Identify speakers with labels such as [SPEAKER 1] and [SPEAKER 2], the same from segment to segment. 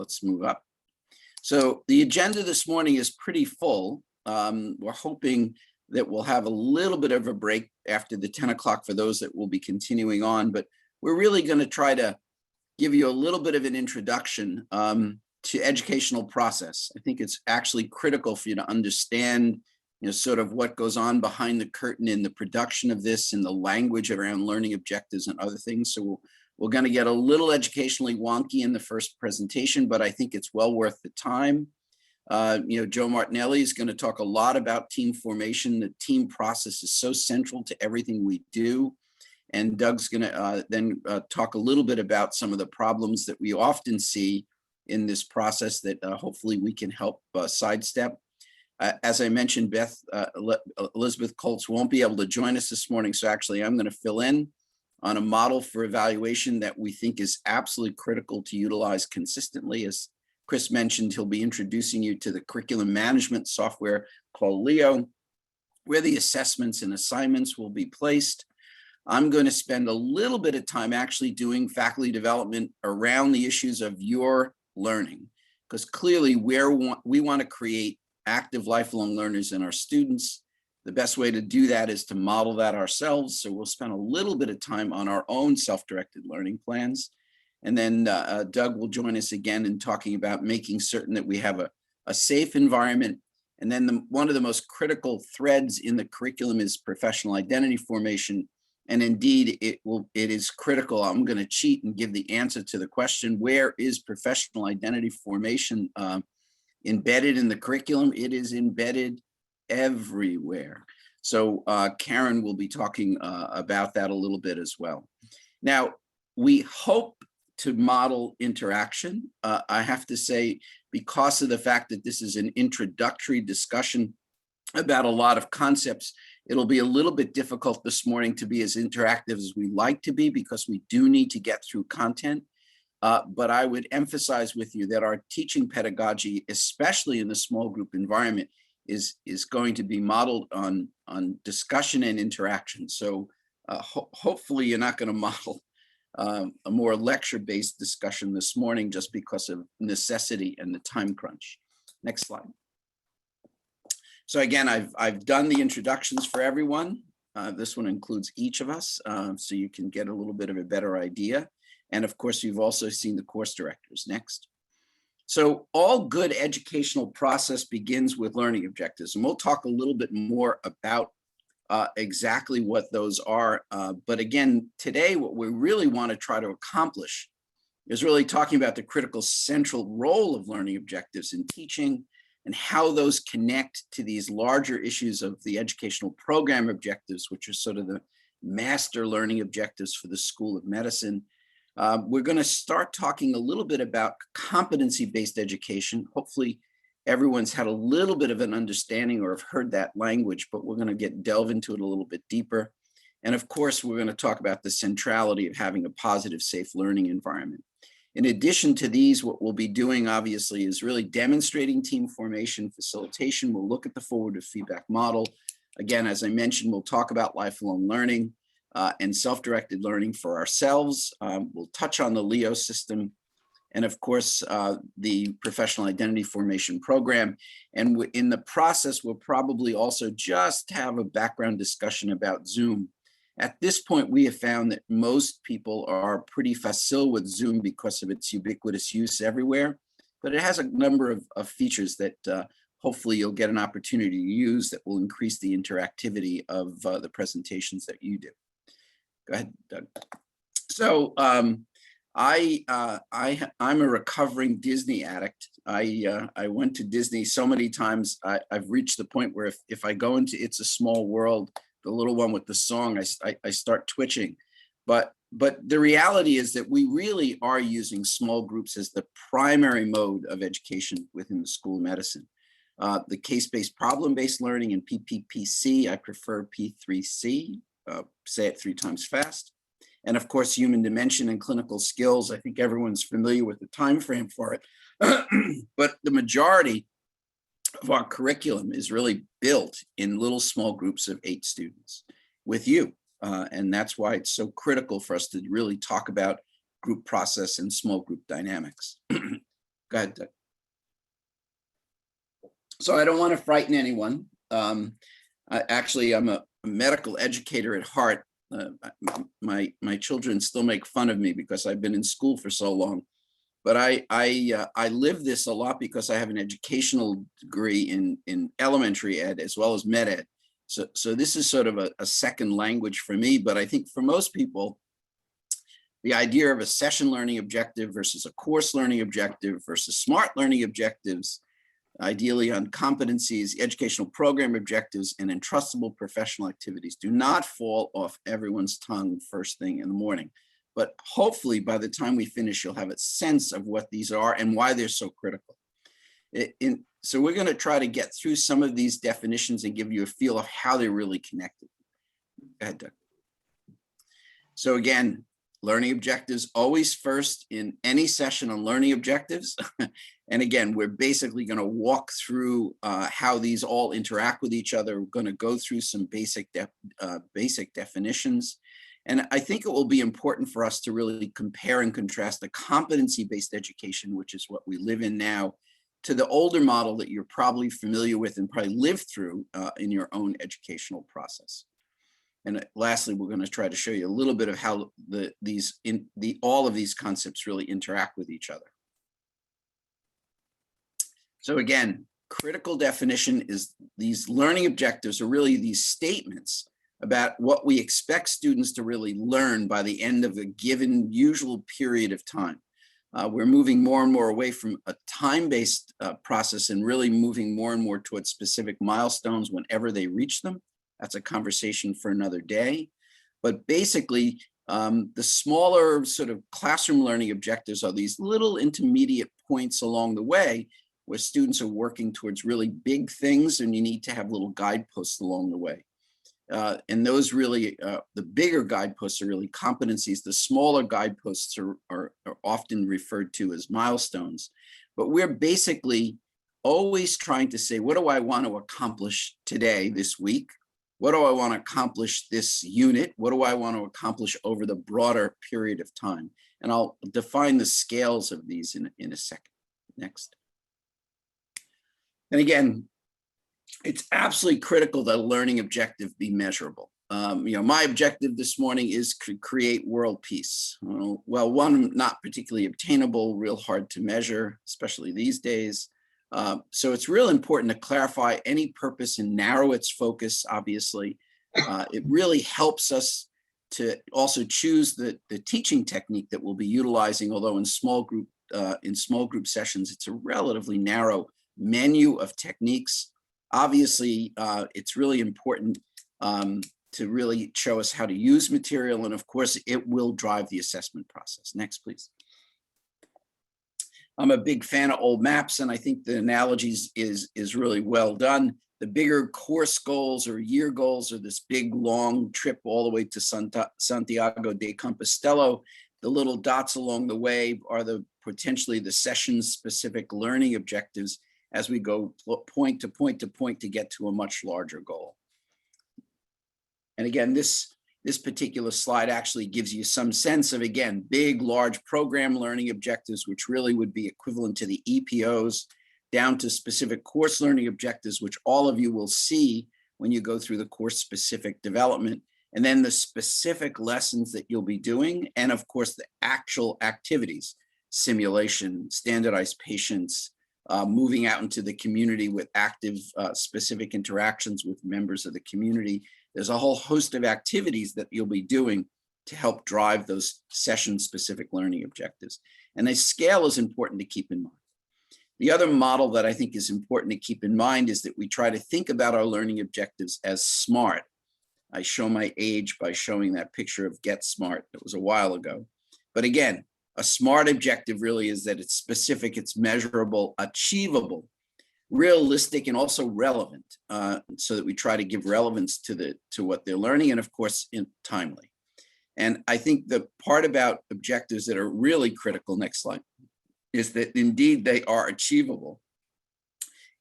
[SPEAKER 1] Let's move up. So the agenda this morning is pretty full. We're hoping that we'll have a little bit of a break after the 10 o'clock for those that will be continuing on, but we're really going to try to give you a little bit of an introduction to educational process. I think it's actually critical for you to understand, sort of what goes on behind the curtain in the production of this and the language around learning objectives and other things. So we're going to get a little educationally wonky in the first presentation, but I think it's well worth the time. Joe Martinelli is going to talk a lot about team formation. The team process is so central to everything we do. And Doug's going to then talk a little bit about some of the problems that we often see in this process that hopefully we can help sidestep. As I mentioned, Elizabeth Colts won't be able to join us this morning, so actually I'm going to fill in on a model for evaluation that we think is absolutely critical to utilize consistently. As Chris mentioned, he'll be introducing you to the curriculum management software called Leo, where the assessments and assignments will be placed. I'm going to spend a little bit of time actually doing faculty development around the issues of your learning, because clearly we want to create active lifelong learners in our students. The best way to do that is to model that ourselves. So we'll spend a little bit of time on our own self-directed learning plans. And then Doug will join us again in talking about making certain that we have a safe environment. And then one of the most critical threads in the curriculum is professional identity formation. And indeed, it is critical. I'm going to cheat and give the answer to the question, where is professional identity formation embedded in the curriculum? It is embedded everywhere. So Karen will be talking about that a little bit as well. Now, we hope to model interaction. I have to say, because of the fact that this is an introductory discussion about a lot of concepts, it'll be a little bit difficult this morning to be as interactive as we like to be, because we do need to get through content. But I would emphasize with you that our teaching pedagogy, especially in the small group environment, is going to be modeled on discussion and interaction. So hopefully you're not going to model a more lecture-based discussion this morning just because of necessity and the time crunch. Next slide. So again, I've done the introductions for everyone. This one includes each of us, so you can get a little bit of a better idea. And of course, you've also seen the course directors. Next. So all good educational process begins with learning objectives. And we'll talk a little bit more about exactly what those are. But again, today, what we really want to try to accomplish is really talking about the critical central role of learning objectives in teaching, and how those connect to these larger issues of the educational program objectives, which are sort of the master learning objectives for the School of Medicine. We're going to start talking a little bit about competency-based education. Hopefully, everyone's had a little bit of an understanding or have heard that language, but we're going to delve into it a little bit deeper. And of course, we're going to talk about the centrality of having a positive, safe learning environment. In addition to these, what we'll be doing, obviously, is really demonstrating team formation, facilitation. We'll look at the forward feedback model. Again, as I mentioned, we'll talk about lifelong learning and self-directed learning for ourselves. We'll touch on the Leo system, and of course, the professional identity formation program. And in the process, we'll probably also just have a background discussion about Zoom. At this point, we have found that most people are pretty facile with Zoom because of its ubiquitous use everywhere, but it has a number of features that hopefully you'll get an opportunity to use that will increase the interactivity of the presentations that you do. Go ahead, Doug. So I'm a recovering Disney addict. I went to Disney so many times. I've reached the point where if I go into It's a Small World, the little one with the song, I start twitching. But the reality is that we really are using small groups as the primary mode of education within the School of Medicine. The case-based problem-based learning and PPPC, I prefer P3C, say it 3 times fast. And of course, human dimension and clinical skills. I think everyone's familiar with the time frame for it. But the majority of our curriculum is really built in little small groups of 8 students with you. And that's why it's so critical for us to really talk about group process and small group dynamics. Go ahead, Doug. So I don't want to frighten anyone. I'm a medical educator at heart. My children still make fun of me because I've been in school for so long. But I live this a lot because I have an educational degree in elementary ed as well as med ed. So this is sort of a second language for me. But I think for most people, the idea of a session learning objective versus a course learning objective versus smart learning objectives, ideally on competencies, educational program objectives, and entrustable professional activities do not fall off everyone's tongue first thing in the morning. But hopefully by the time we finish, you'll have a sense of what these are and why they're so critical. So we're going to try to get through some of these definitions and give you a feel of how they're really connected. Go ahead, Doug. So again, learning objectives always first in any session on learning objectives. And again, we're basically going to walk through how these all interact with each other. We're going to go through some basic definitions. And I think it will be important for us to really compare and contrast the competency-based education, which is what we live in now, to the older model that you're probably familiar with and probably lived through in your own educational process. And lastly, we're going to try to show you a little bit of how all of these concepts really interact with each other. So again, critical definition is these learning objectives are really these statements about what we expect students to really learn by the end of a given usual period of time. We're moving more and more away from a time-based process and really moving more and more towards specific milestones whenever they reach them. That's a conversation for another day. But basically, the smaller sort of classroom learning objectives are these little intermediate points along the way where students are working towards really big things, and you need to have little guideposts along the way. And those really, the bigger guideposts are really competencies. The smaller guideposts are often referred to as milestones. But we're basically always trying to say, what do I want to accomplish today, this week? What do I want to accomplish this unit? What do I want to accomplish over the broader period of time? And I'll define the scales of these in a second. Next. And again, it's absolutely critical that a learning objective be measurable. My objective this morning is to create world peace. Well, one, not particularly obtainable, real hard to measure, especially these days. So it's real important to clarify any purpose and narrow its focus, obviously. It really helps us to also choose the teaching technique that we'll be utilizing, although in small group sessions, it's a relatively narrow menu of techniques. Obviously, it's really important to really show us how to use material, and of course, it will drive the assessment process. Next, please. I'm a big fan of old maps, and I think the analogies is really well done. The bigger course goals or year goals are this big, long trip all the way to Santiago de Compostela. The little dots along the way are potentially the session-specific learning objectives as we go point to point to point to get to a much larger goal. And again, this particular slide actually gives you some sense of, again, big, large program learning objectives, which really would be equivalent to the EPOs, down to specific course learning objectives, which all of you will see when you go through the course-specific development, and then the specific lessons that you'll be doing, and of course, the actual activities, simulation, standardized patients, moving out into the community with active specific interactions with members of the community. There's a whole host of activities that you'll be doing to help drive those session-specific learning objectives. And the scale is important to keep in mind. The other model that I think is important to keep in mind is that we try to think about our learning objectives as SMART. I show my age by showing that picture of Get Smart. That was a while ago. But again, a SMART objective really is that it's specific, it's measurable, achievable, realistic, and also relevant, so that we try to give relevance to what they're learning, and of course, timely. And I think the part about objectives that are really critical, next slide, is that indeed they are achievable.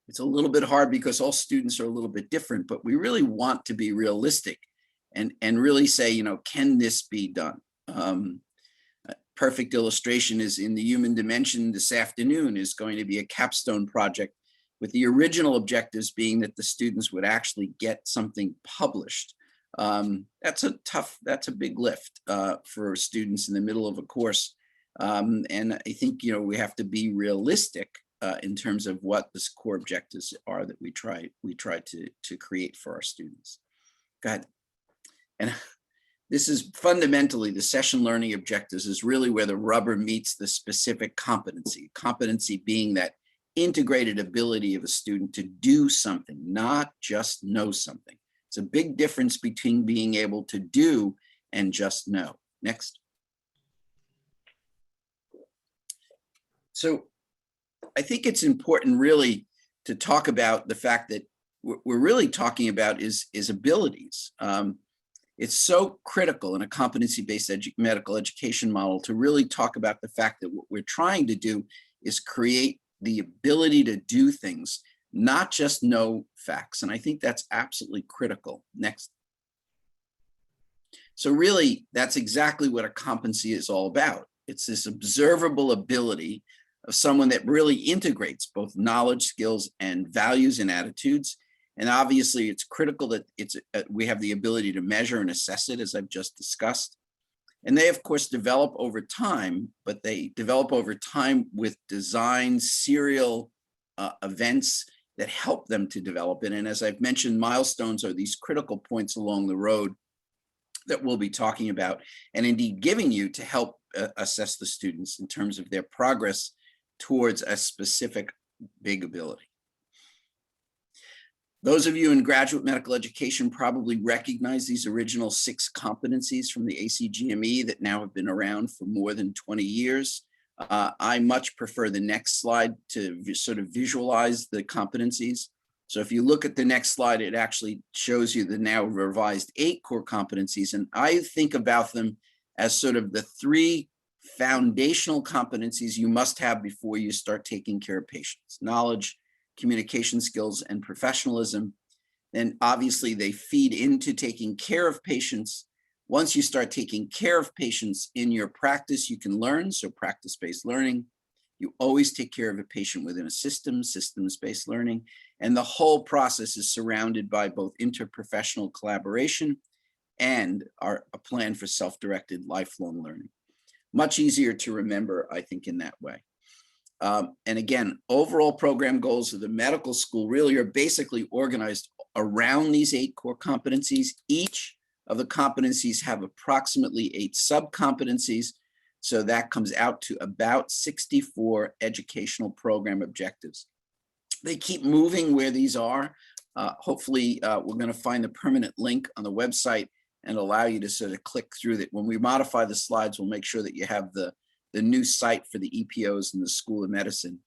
[SPEAKER 1] It's a little bit hard because all students are a little bit different, but we really want to be realistic and really say, can this be done? perfect illustration is in the human dimension this afternoon is going to be a capstone project with the original objectives being that the students would actually get something published. That's a big lift for students in the middle of a course. And I think, we have to be realistic in terms of what the core objectives are that we try to create for our students. Go ahead. And this is fundamentally the session learning objectives is really where the rubber meets the specific competency. Competency being that integrated ability of a student to do something, not just know something. It's a big difference between being able to do and just know. Next. So I think it's important really to talk about the fact that what we're really talking about is abilities. It's so critical in a competency-based medical education model to really talk about the fact that what we're trying to do is create the ability to do things, not just know facts. And I think that's absolutely critical. Next. So really, that's exactly what a competency is all about. It's this observable ability of someone that really integrates both knowledge, skills, and values and attitudes. And obviously, it's critical that we have the ability to measure and assess it, as I've just discussed. And they, of course, develop over time, but they develop over time with design serial events that help them to develop it. And as I've mentioned, milestones are these critical points along the road that we'll be talking about, and indeed giving you to help assess the students in terms of their progress towards a specific big ability. Those of you in graduate medical education probably recognize these original 6 competencies from the ACGME that now have been around for more than 20 years. I much prefer the next slide to sort of visualize the competencies. So if you look at the next slide, it actually shows you the now revised 8 core competencies. And I think about them as sort of the 3 foundational competencies you must have before you start taking care of patients: knowledge, communication skills, and professionalism. And obviously they feed into taking care of patients. Once you start taking care of patients in your practice, you can learn. So practice-based learning, you always take care of a patient within a system, systems-based learning. And the whole process is surrounded by both interprofessional collaboration and a plan for self-directed lifelong learning. Much easier to remember, I think, in that way. And again, overall program goals of the medical school really are basically organized around these 8 core competencies. Each of the competencies have approximately 8 sub-competencies. So that comes out to about 64 educational program objectives. They keep moving where these are. Hopefully, we're going to find the permanent link on the website and allow you to sort of click through that. When we modify the slides, we'll make sure that you have the new site for the EPOs in the School of Medicine.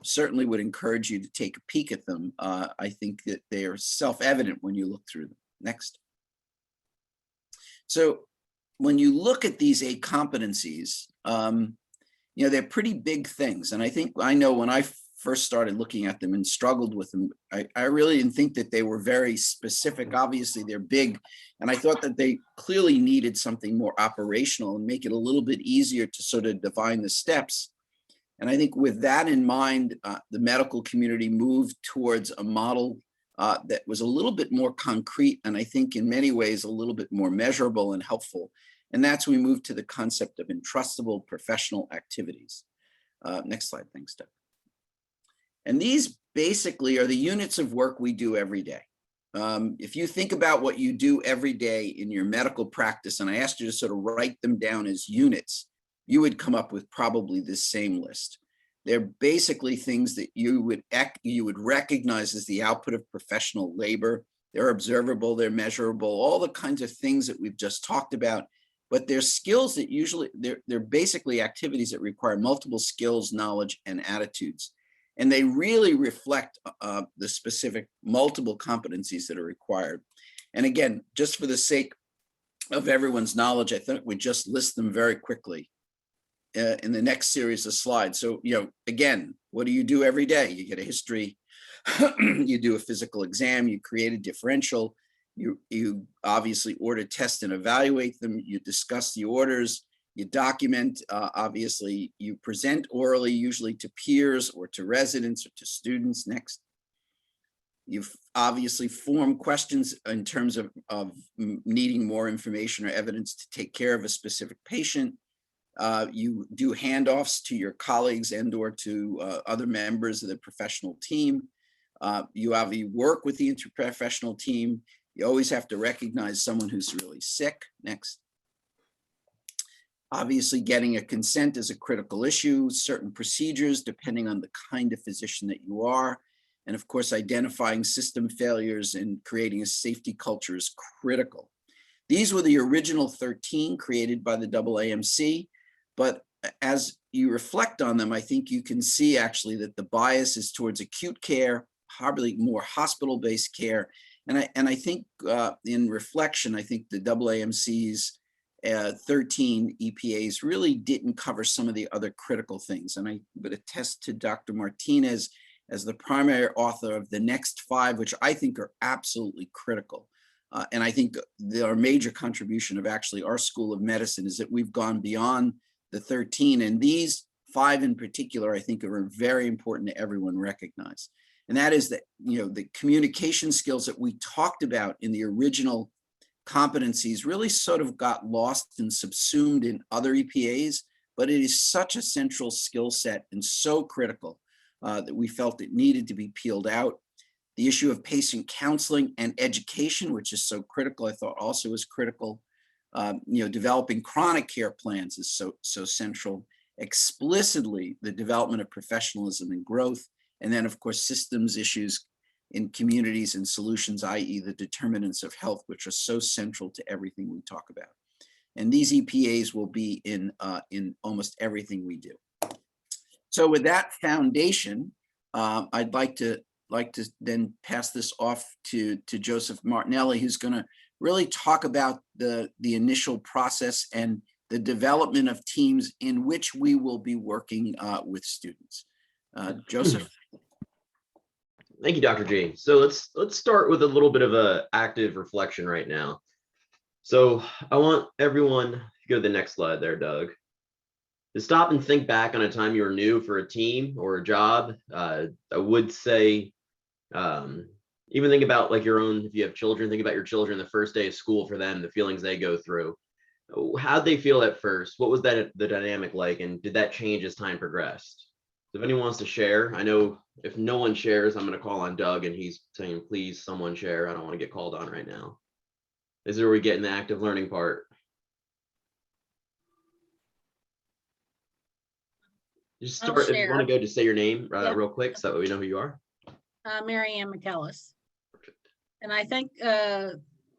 [SPEAKER 1] Certainly would encourage you to take a peek at them. I think that they are self-evident when you look through them. Next. So when you look at these 8 competencies, they're pretty big things. And I know when I first started looking at them and struggled with them, I really didn't think that they were very specific. Obviously, they're big. And I thought that they clearly needed something more operational and make it a little bit easier to sort of define the steps. And I think with that in mind, the medical community moved towards a model that was a little bit more concrete, and I think in many ways a little bit more measurable and helpful. And that's when we moved to the concept of entrustable professional activities. Next slide, thanks, Doug. And these basically are the units of work we do every day. If you think about what you do every day in your medical practice, and I asked you to sort of write them down as units, you would come up with probably this same list. They're basically things that you would recognize as the output of professional labor. They're observable, they're measurable, all the kinds of things that we've just talked about. But they're skills that usually, they're basically activities that require multiple skills, knowledge, and attitudes. And they really reflect the specific multiple competencies that are required. And again, just for the sake of everyone's knowledge, I thought we'd just list them very quickly in the next series of slides. So, again, what do you do every day? You get a history, you do a physical exam, you create a differential, you obviously order, test, and evaluate them, you discuss the orders, You document, obviously, you present orally, usually to peers or to residents or to students. Next. You've obviously formed questions in terms of needing more information or evidence to take care of a specific patient. You do handoffs to your colleagues and or to other members of the professional team. You obviously work with the interprofessional team. You always have to recognize someone who's really sick. Next. Obviously, getting a consent is a critical issue. Certain procedures, depending on the kind of physician that you are. And of course, identifying system failures and creating a safety culture is critical. These were the original 13 created by the AAMC, but as you reflect on them, I think you can see actually that the bias is towards acute care, probably more hospital-based care. And I think in reflection, I think the AAMC's 13 EPAs really didn't cover some of the other critical things. And I would attest to Dr. Martinez as the primary author of the next 5, which I think are absolutely critical. And I think our major contribution of actually our School of Medicine is that we've gone beyond the 13. And these 5 in particular, I think are very important to everyone recognize. And that is that, the communication skills that we talked about in the original competencies really sort of got lost and subsumed in other EPAs, but it is such a central skill set and so critical that we felt it needed to be peeled out. The issue of patient counseling and education, which is so critical, I thought also is critical. Developing chronic care plans is so central. Explicitly, the development of professionalism and growth. And then, of course, systems issues in communities and solutions, i.e. the determinants of health, which are so central to everything we talk about. And these EPAs will be in almost everything we do. So with that foundation, I'd like to then pass this off to Joseph Martinelli, who's going to really talk about the initial process and the development of teams in which we will be working with students. Joseph.
[SPEAKER 2] Thank you, Dr. G. So let's start with a little bit of an active reflection right now. So I want everyone to go to the next slide there, Doug. To stop and think back on a time you were new for a team or a job. I would say, even think about like your own, if you have children, think about your children, the first day of school for them, the feelings they go through. How'd they feel at first? What was the dynamic like? And did that change as time progressed? So if anyone wants to share, I know if no one shares, I'm going to call on Doug and he's saying, please, someone share. I don't want to get called on right now. This is where we get in the active learning part. Just start, if you want to go, just say your name real quick so that we know who you are.
[SPEAKER 3] Mary Ann McKellis. Perfect. And I think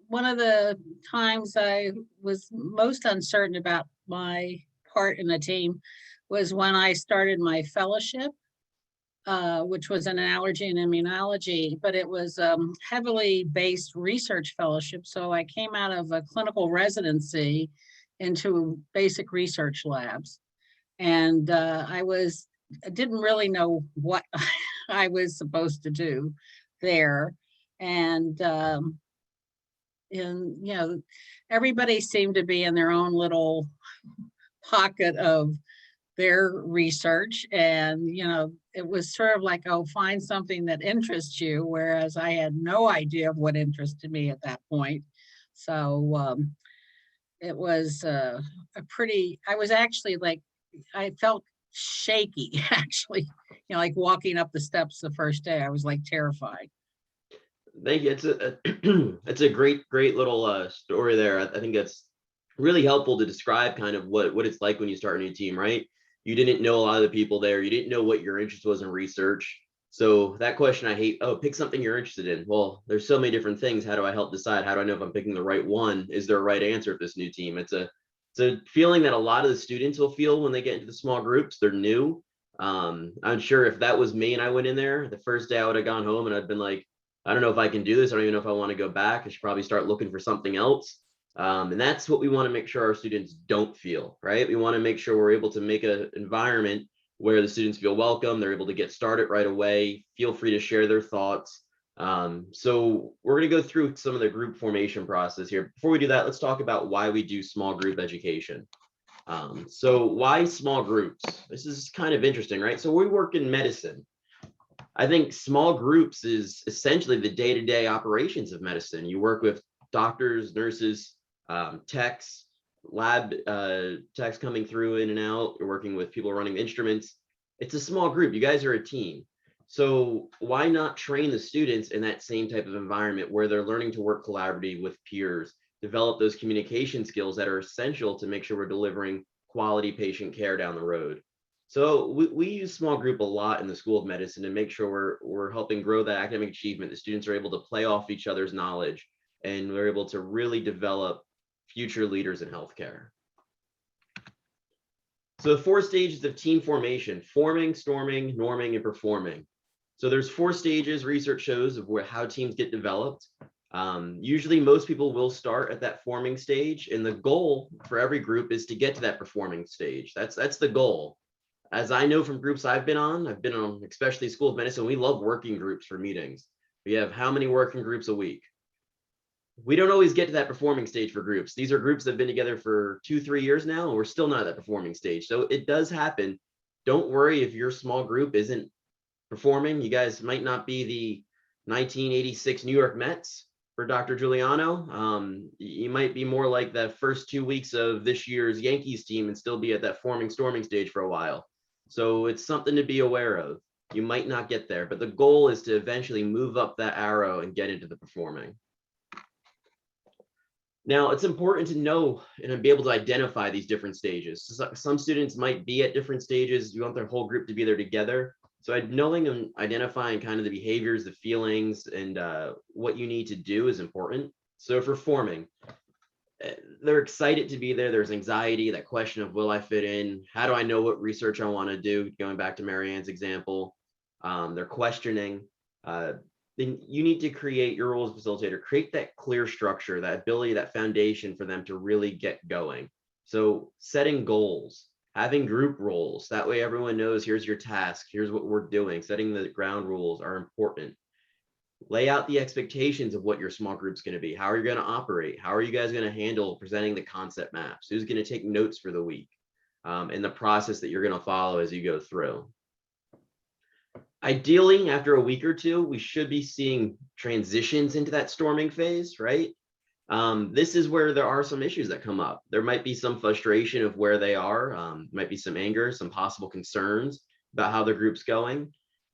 [SPEAKER 3] one of the times I was most uncertain about my part in the team was when I started my fellowship, which was an allergy and immunology, but it was heavily based research fellowship. So I came out of a clinical residency into basic research labs. And I didn't really know what I was supposed to do there. And everybody seemed to be in their own little pocket of their research. And, it was sort of like, oh, find something that interests you. Whereas I had no idea of what interested me at that point. So it was I was actually like, I felt shaky, actually, like walking up the steps the first day. I was like terrified.
[SPEAKER 2] Thank you. It's a great little story there. I think that's really helpful to describe kind of what it's like when you start a new team, right? You didn't know a lot of the people there. You didn't know what your interest was in research. So that question I hate, pick something you're interested in. Well, there's so many different things. How do I help decide? How do I know if I'm picking the right one? Is there a right answer for this new team? It's a feeling that a lot of the students will feel when they get into the small groups. They're new. I'm sure if that was me and I went in there, the first day I would have gone home and I'd been like, I don't know if I can do this. I don't even know if I want to go back. I should probably start looking for something else. And that's what we want to make sure our students don't feel, right? We want to make sure we're able to make an environment where the students feel welcome. They're able to get started right away. Feel free to share their thoughts. So we're going to go through some of the group formation process here. Before we do that, let's talk about why we do small group education. So why small groups? This is kind of interesting, right? So we work in medicine. I think small groups is essentially the day-to-day operations of medicine. You work with doctors, nurses, techs, lab techs coming through in and out. You're working with people running instruments. It's a small group. You guys are a team. So why not train the students in that same type of environment where they're learning to work collaboratively with peers, develop those communication skills that are essential to make sure we're delivering quality patient care down the road. So we use small group a lot in the School of Medicine to make sure we're helping grow that academic achievement. The students are able to play off each other's knowledge, and we're able to really develop future leaders in healthcare. So the 4 stages of team formation: forming, storming, norming, and performing. So there's 4 stages research shows of how teams get developed. Usually most people will start at that forming stage, and the goal for every group is to get to that performing stage. That's the goal. As I know from groups I've been on especially School of Medicine, we love working groups for meetings. We have how many working groups a week? We don't always get to that performing stage for groups. These are groups that have been together for 2-3 years now, and we're still not at that performing stage. So it does happen. Don't worry if your small group isn't performing. You guys might not be the 1986 New York Mets for Dr. Giuliano. You might be more like the first 2 weeks of this year's Yankees team and still be at that forming, storming stage for a while. So it's something to be aware of. You might not get there, but the goal is to eventually move up that arrow and get into the performing. Now, it's important to know and be able to identify these different stages. Some students might be at different stages. You want their whole group to be there together. So knowing and identifying kind of the behaviors, the feelings, and what you need to do is important. So for forming, they're excited to be there. There's anxiety, that question of, will I fit in? How do I know what research I want to do? Going back to Marianne's example, they're questioning. Then you need to create your role as facilitator, create that clear structure, that ability, that foundation for them to really get going. So setting goals, having group roles, that way everyone knows here's your task, here's what we're doing. Setting the ground rules are important. Lay out the expectations of what your small group's going to be. How are you going to operate? How are you guys going to handle presenting the concept maps? Who's going to take notes for the week? And the process that you're going to follow as you go through. Ideally, after a week or two, we should be seeing transitions into that storming phase, right? This is where there are some issues that come up. There might be some frustration of where they are, might be some anger, some possible concerns about how the group's going.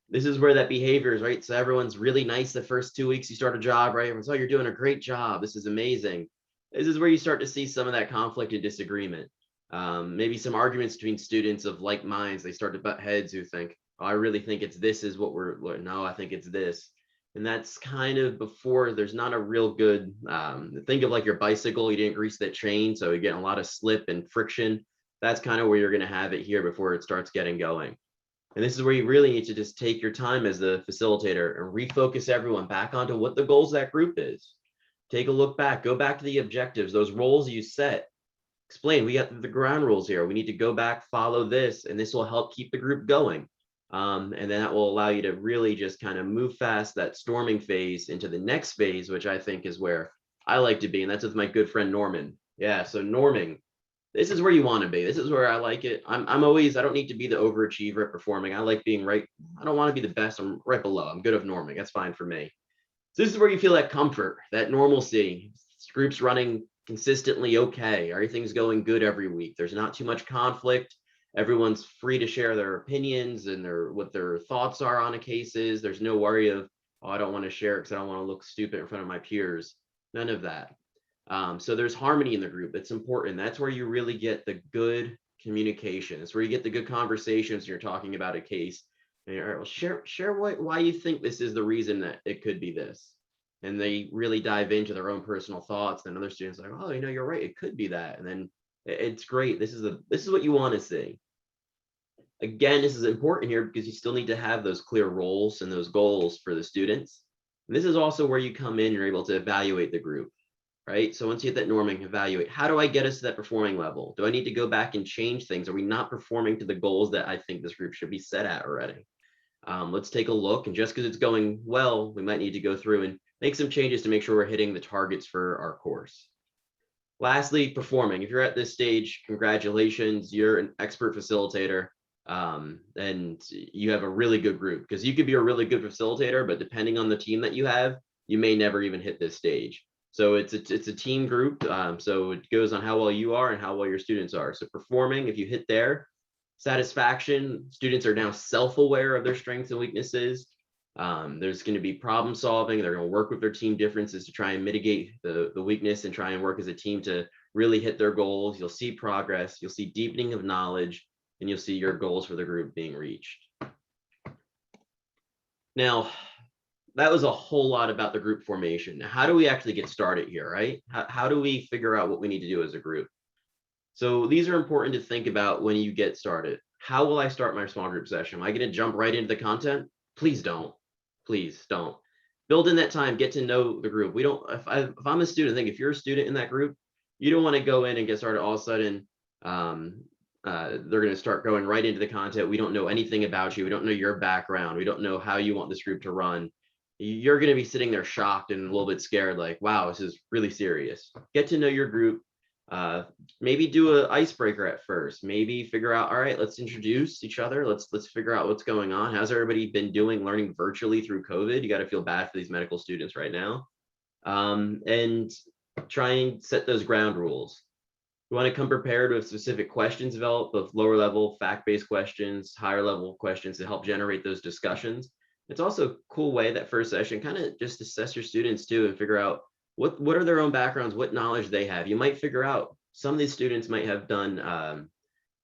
[SPEAKER 2] This is where that behavior is, right? So everyone's really nice the first 2 weeks you start a job, right? Everyone's, oh, you're doing a great job. This is amazing. This is where you start to see some of that conflict and disagreement. Maybe some arguments between students of like minds. They start to butt heads who think, oh, I really think it's this is what no, I think it's this. And that's kind of before there's not a real good, think of like your bicycle, you didn't grease that chain, so you're getting a lot of slip and friction. That's kind of where you're going to have it here before it starts getting going. And this is where you really need to just take your time as the facilitator and refocus everyone back onto what the goals of that group is. Take a look back, go back to the objectives, those roles you set. Explain, we got the ground rules here. We need to go back, follow this, and this will help keep the group going. And then that will allow you to really just kind of move fast that storming phase into the next phase, which I think is where I like to be. And that's with my good friend, Norman. Yeah, so norming. This is where you want to be. This is where I like it. I'm always, I don't need to be the overachiever at performing. I like being right. I don't want to be the best. I'm right below. I'm good at norming. That's fine for me. So this is where you feel that comfort, that normalcy. Groups running consistently okay. Everything's going good every week. There's not too much conflict. Everyone's free to share their opinions and what their thoughts are on a cases. There's no worry of, oh, I don't want to share it because I don't want to look stupid in front of my peers. None of that. So there's harmony in the group. It's important. That's where you really get the good communication. It's where you get the good conversations when you're talking about a case. And you're, all right, well, share why you think this is the reason that it could be this. And they really dive into their own personal thoughts. And other students are like, oh, you're right. It could be that. And then it's great. This is what you want to see. Again, this is important here because you still need to have those clear roles and those goals for the students. And this is also where you come in, you're able to evaluate the group, right? So once you get that norming, evaluate, how do I get us to that performing level? Do I need to go back and change things? Are we not performing to the goals that I think this group should be set at already? Let's take a look. And just because it's going well, we might need to go through and make some changes to make sure we're hitting the targets for our course. Lastly, performing. If you're at this stage, congratulations, you're an expert facilitator, and you have a really good group, because you could be a really good facilitator, but depending on the team that you have, you may never even hit this stage. So it's a team group. So it goes on how well you are and how well your students are. So performing, if you hit there, satisfaction, students are now self-aware of their strengths and weaknesses. There's going to be problem solving. They're going to work with their team differences to try and mitigate the weakness and try and work as a team to really hit their goals. You'll see progress, you'll see deepening of knowledge, and you'll see your goals for the group being reached. Now, that was a whole lot about the group formation. How do we actually get started here, right? How do we figure out what we need to do as a group? So these are important to think about when you get started. How will I start my small group session? Am I going to jump right into the content? Please don't. Please don't. Build in that time, get to know the group. If I'm a student, I think if you're a student in that group, you don't want to go in and get started all of a sudden. They're going to start going right into the content. We don't know anything about you. We don't know your background. We don't know how you want this group to run. You're going to be sitting there shocked and a little bit scared, like, wow, this is really serious. Get to know your group. Maybe do an icebreaker at first. Maybe figure out, all right, let's introduce each other. Let's figure out what's going on. How's everybody been doing learning virtually through COVID? You got to feel bad for these medical students right now. And try and set those ground rules. You want to come prepared with specific questions developed, both lower level fact-based questions, higher level questions to help generate those discussions. It's also a cool way, that first session, kind of just assess your students too and figure out what are their own backgrounds, what knowledge they have. You might figure out some of these students might have done,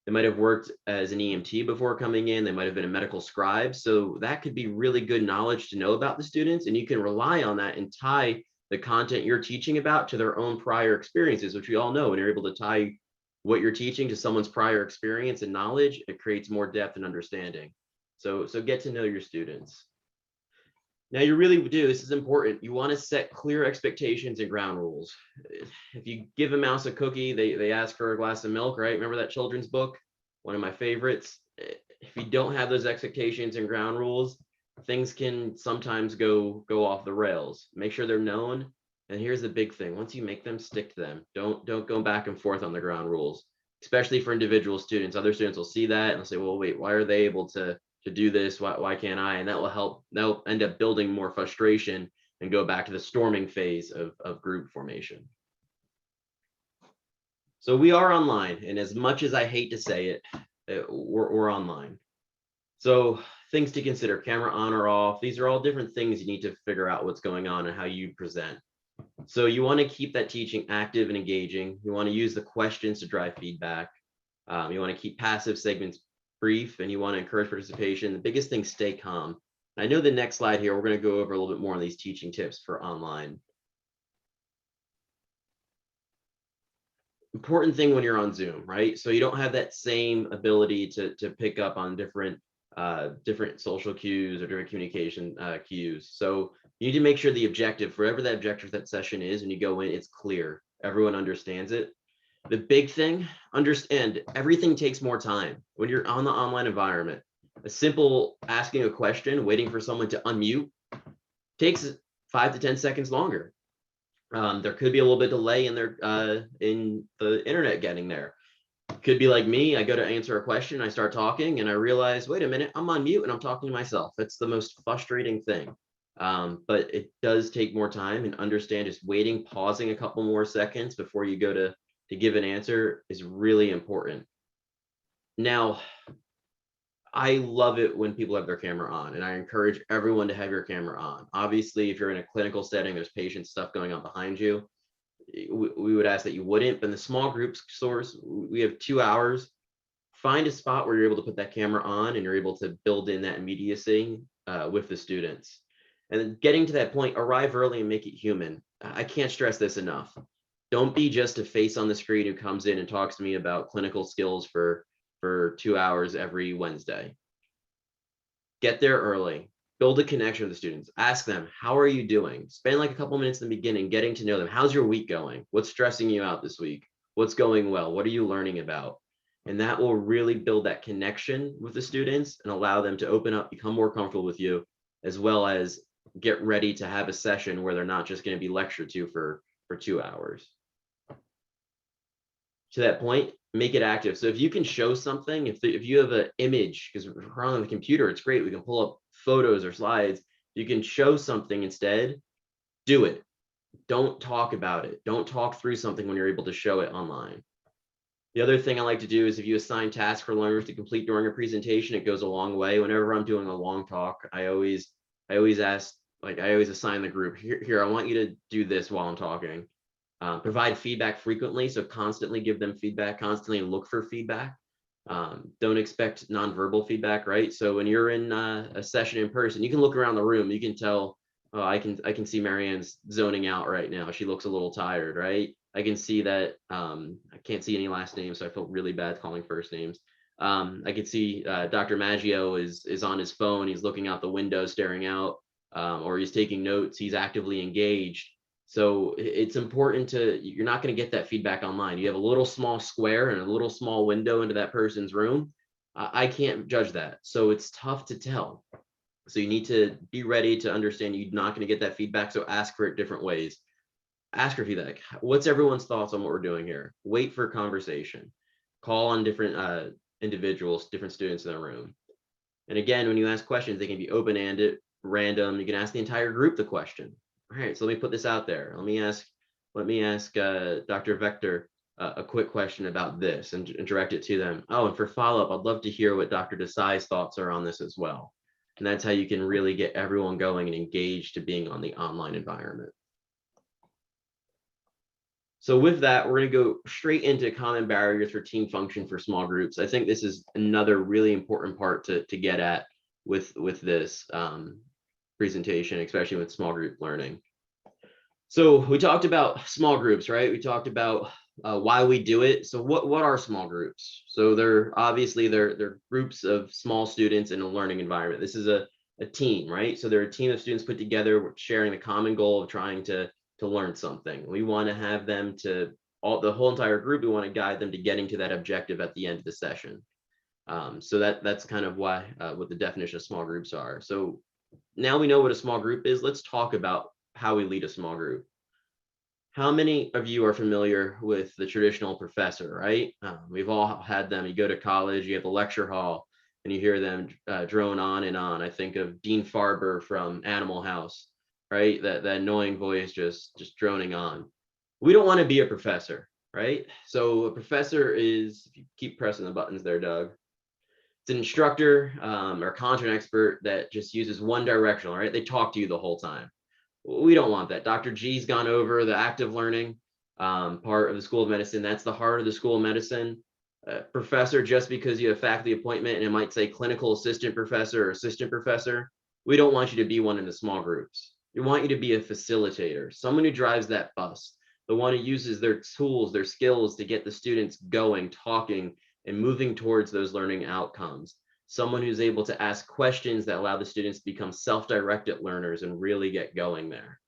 [SPEAKER 2] they might have worked as an EMT before coming in, they might have been a medical scribe. So that could be really good knowledge to know about the students, and you can rely on that and tie the content you're teaching about to their own prior experiences, which we all know when you're able to tie what you're teaching to someone's prior experience and knowledge, it creates more depth and understanding. So get to know your students. Now you really do, this is important, you want to set clear expectations and ground rules. If you give a mouse a cookie, they ask for a glass of milk, right? Remember that children's book? One of my favorites. If you don't have those expectations and ground rules, things can sometimes go off the rails. Make sure they're known. And here's the big thing, once you make them, stick to them. Don't go back and forth on the ground rules, especially for individual students. Other students will see that and they'll say, well, wait, why are they able to do this? Why can't I? And that'll end up building more frustration and go back to the storming phase of group formation. So we are online, and as much as I hate to say it, we're online. So things to consider: camera on or off. These are all different things you need to figure out what's going on and how you present. So you want to keep that teaching active and engaging. You want to use the questions to drive feedback. You want to keep passive segments brief, and you want to encourage participation. The biggest thing, stay calm. I know the next slide here, we're going to go over a little bit more on these teaching tips for online. Important thing when you're on Zoom, right? So you don't have that same ability to pick up on different social cues or different communication cues. So you need to make sure the objective, whatever that objective that session is, when you go in, it's clear. Everyone understands it. The big thing, understand everything takes more time when you're on the online environment. A simple asking a question, waiting for someone to unmute, takes 5 to 10 seconds longer. There could be a little bit of delay in the internet getting there. Could be like me, I go to answer a question, I start talking, and I realize, wait a minute, I'm on mute and I'm talking to myself. That's the most frustrating thing. But it does take more time, and understand just waiting, pausing a couple more seconds before you go to give an answer is really important. Now, I love it when people have their camera on, and I encourage everyone to have your camera on. Obviously, if you're in a clinical setting, there's patient stuff going on behind you. We would ask that you wouldn't, but in the small groups source, we have 2 hours. Find a spot where you're able to put that camera on and you're able to build in that immediacy with the students. And then getting to that point, arrive early and make it human. I can't stress this enough. Don't be just a face on the screen who comes in and talks to me about clinical skills for 2 hours every Wednesday. Get there early. Build a connection with the students. Ask them, how are you doing? Spend like a couple minutes in the beginning getting to know them. How's your week going? What's stressing you out this week? What's going well? What are you learning about? And that will really build that connection with the students and allow them to open up, become more comfortable with you, as well as get ready to have a session where they're not just going to be lectured to for 2 hours. to that point, make it active. So if you can show something, if you have an image, because we're on the computer, it's great. We can pull up photos or slides. You can show something instead, do it. Don't talk about it. Don't talk through something when you're able to show it online. The other thing I like to do is if you assign tasks for learners to complete during a presentation, it goes a long way. Whenever I'm doing a long talk, I always ask, like I always assign the group, here, I want you to do this while I'm talking. Provide feedback frequently. So constantly give them feedback, constantly look for feedback. Don't expect nonverbal feedback, right? So when you're in a session in person, you can look around the room, you can tell, oh, I can see Marianne's zoning out right now. She looks a little tired, right? I can see that, I can't see any last names, so I feel really bad calling first names. I can see Dr. Maggio is on his phone, he's looking out the window, staring out, or he's taking notes, he's actively engaged. So it's important you're not going to get that feedback online. You have a little small square and a little small window into that person's room. I can't judge that. So it's tough to tell. So you need to be ready to understand you're not going to get that feedback. So ask for it different ways. Ask for feedback. What's everyone's thoughts on what we're doing here? Wait for conversation. Call on different individuals, different students in the room. And again, when you ask questions, they can be open-ended, random. You can ask the entire group the question. All right, so let me put this out there. Let me ask Dr. Vector a quick question about this and direct it to them. Oh, and for follow-up, I'd love to hear what Dr. Desai's thoughts are on this as well. And that's how you can really get everyone going and engaged to being on the online environment. So with that, we're going to go straight into common barriers for team function for small groups. I think this is another really important part to get at with this presentation, especially with small group learning. So we talked about small groups, right? We talked about why we do it. So what are small groups? So they're groups of small students in a learning environment. This is a team, right? So they're a team of students put together sharing the common goal of trying to learn something. We want to have them the whole entire group, we want to guide them to getting to that objective at the end of the session. So that's kind of why what the definition of small groups are. So now we know what a small group is. Let's talk about how we lead a small group. How many of you are familiar with the traditional professor, right? We've all had them. You go to college, you have the lecture hall, and you hear them drone on and on. I think of Dean Farber from Animal House, right? That annoying voice just droning on. We don't want to be a professor, right? So a professor is, if you keep pressing the buttons there, Doug, it's an instructor or content expert that just uses one directional, right? They talk to you the whole time. We don't want that. Dr. G's gone over the active learning part of the School of Medicine. That's the heart of the School of Medicine. Professor, just because you have faculty appointment and it might say clinical assistant professor or assistant professor, we don't want you to be one in the small groups. We want you to be a facilitator, someone who drives that bus, the one who uses their tools, their skills to get the students going, talking, and moving towards those learning outcomes. Someone who's able to ask questions that allow the students to become self-directed learners and really get going there.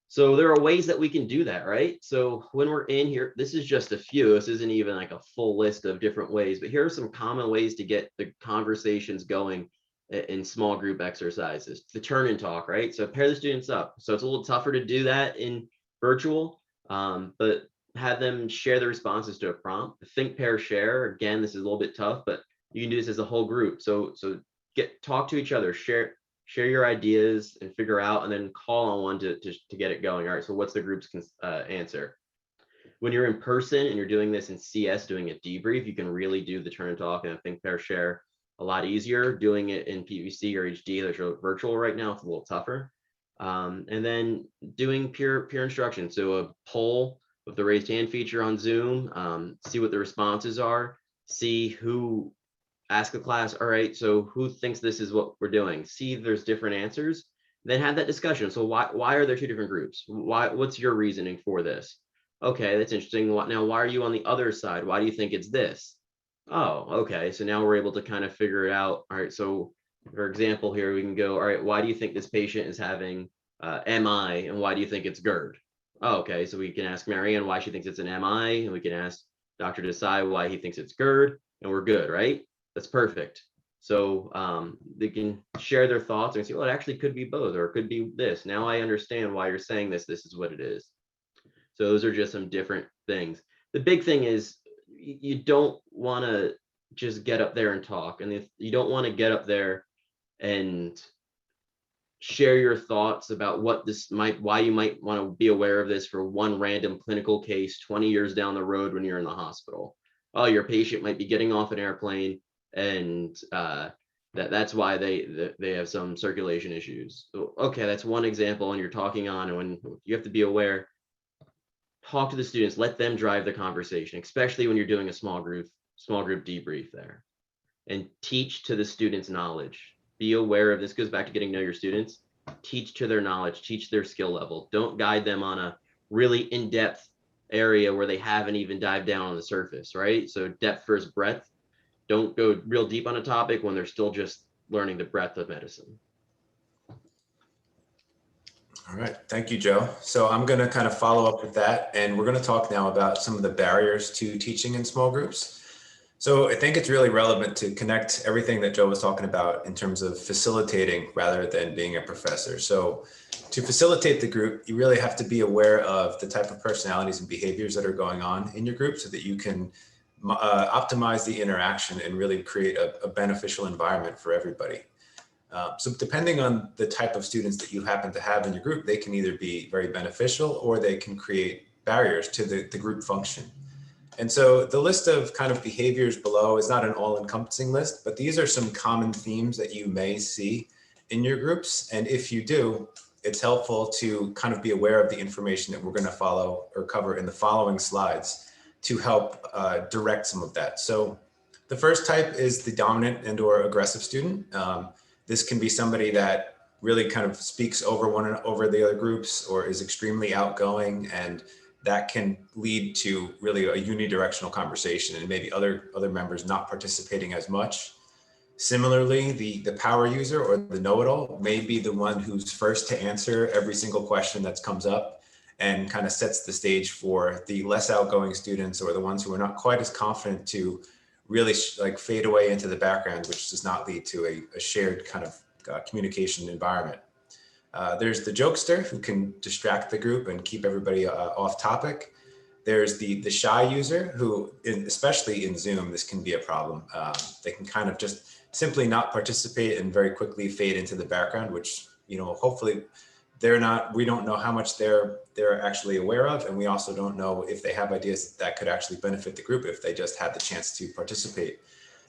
[SPEAKER 2] So there are ways that we can do that, right? So when we're in here, this is just a few. This isn't even like a full list of different ways, but here are some common ways to get the conversations going in small group exercises. The turn and talk, right? So pair the students up. So it's a little tougher to do that in virtual, but have them share the responses to a prompt. Think, pair, share. Again, this is a little bit tough, but you can do this as a whole group. So talk to each other, share your ideas and figure out, and then call on one to get it going. All right, so what's the group's answer? When you're in person and you're doing this in CS, doing a debrief, you can really do the turn and talk and think, pair, share a lot easier. Doing it in PVC or HD, there's virtual right now, it's a little tougher. And then doing peer instruction. So a poll with the raised hand feature on Zoom, see what the responses are, see who, ask the class, all right, so who thinks this is what we're doing? See if there's different answers, then have that discussion. So why are there two different groups? What's your reasoning for this? Okay, that's interesting. Now, why are you on the other side? Why do you think it's this? Oh, okay, so now we're able to kind of figure it out. All right, so for example here, we can go, all right, why do you think this patient is having MI, and why do you think it's GERD? Oh, okay, so we can ask Marianne why she thinks it's an MI, and we can ask Dr. Desai why he thinks it's GERD, and we're good, right? That's perfect. So they can share their thoughts and say, well, it actually could be both, or it could be this. Now I understand why you're saying this. This is what it is. So those are just some different things. The big thing is you don't want to just get up there and talk, and if you don't want to get up there and share your thoughts about why you might want to be aware of this for one random clinical case 20 years down the road when you're in the hospital. Oh, your patient might be getting off an airplane, and that's why they have some circulation issues. So, okay, that's one example, and you're talking on, and when you have to be aware, talk to the students, let them drive the conversation, especially when you're doing a small group debrief there, and teach to the students' knowledge. Be aware of this. Goes back to getting to know your students. Teach to their knowledge, teach their skill level. Don't guide them on a really in-depth area where they haven't even dived down on the surface, right? So depth versus breadth. Don't go real deep on a topic when they're still just learning the breadth of medicine.
[SPEAKER 4] All right, thank you, Joe. So I'm going to kind of follow up with that, and we're going to talk now about some of the barriers to teaching in small groups. So I think it's really relevant to connect everything that Joe was talking about in terms of facilitating rather than being a professor. So to facilitate the group, you really have to be aware of the type of personalities and behaviors that are going on in your group so that you can optimize the interaction and really create a beneficial environment for everybody. So depending on the type of students that you happen to have in your group, they can either be very beneficial or they can create barriers to the group function. And so the list of kind of behaviors below is not an all-encompassing list, but these are some common themes that you may see in your groups. And if you do, it's helpful to kind of be aware of the information that we're going to follow or cover in the following slides to help direct some of that. So the first type is the dominant and or aggressive student. This can be somebody that really kind of speaks over the other groups or is extremely outgoing, and that can lead to really a unidirectional conversation and maybe other members not participating as much. Similarly, the power user or the know-it-all may be the one who's first to answer every single question that comes up and kind of sets the stage for the less outgoing students or the ones who are not quite as confident to really fade away into the background, which does not lead to a shared kind of communication environment. There's the jokester who can distract the group and keep everybody off topic. There's the shy user who, especially in Zoom, this can be a problem. They can kind of just simply not participate and very quickly fade into the background, which, hopefully we don't know how much they're actually aware of. And we also don't know if they have ideas that could actually benefit the group if they just had the chance to participate.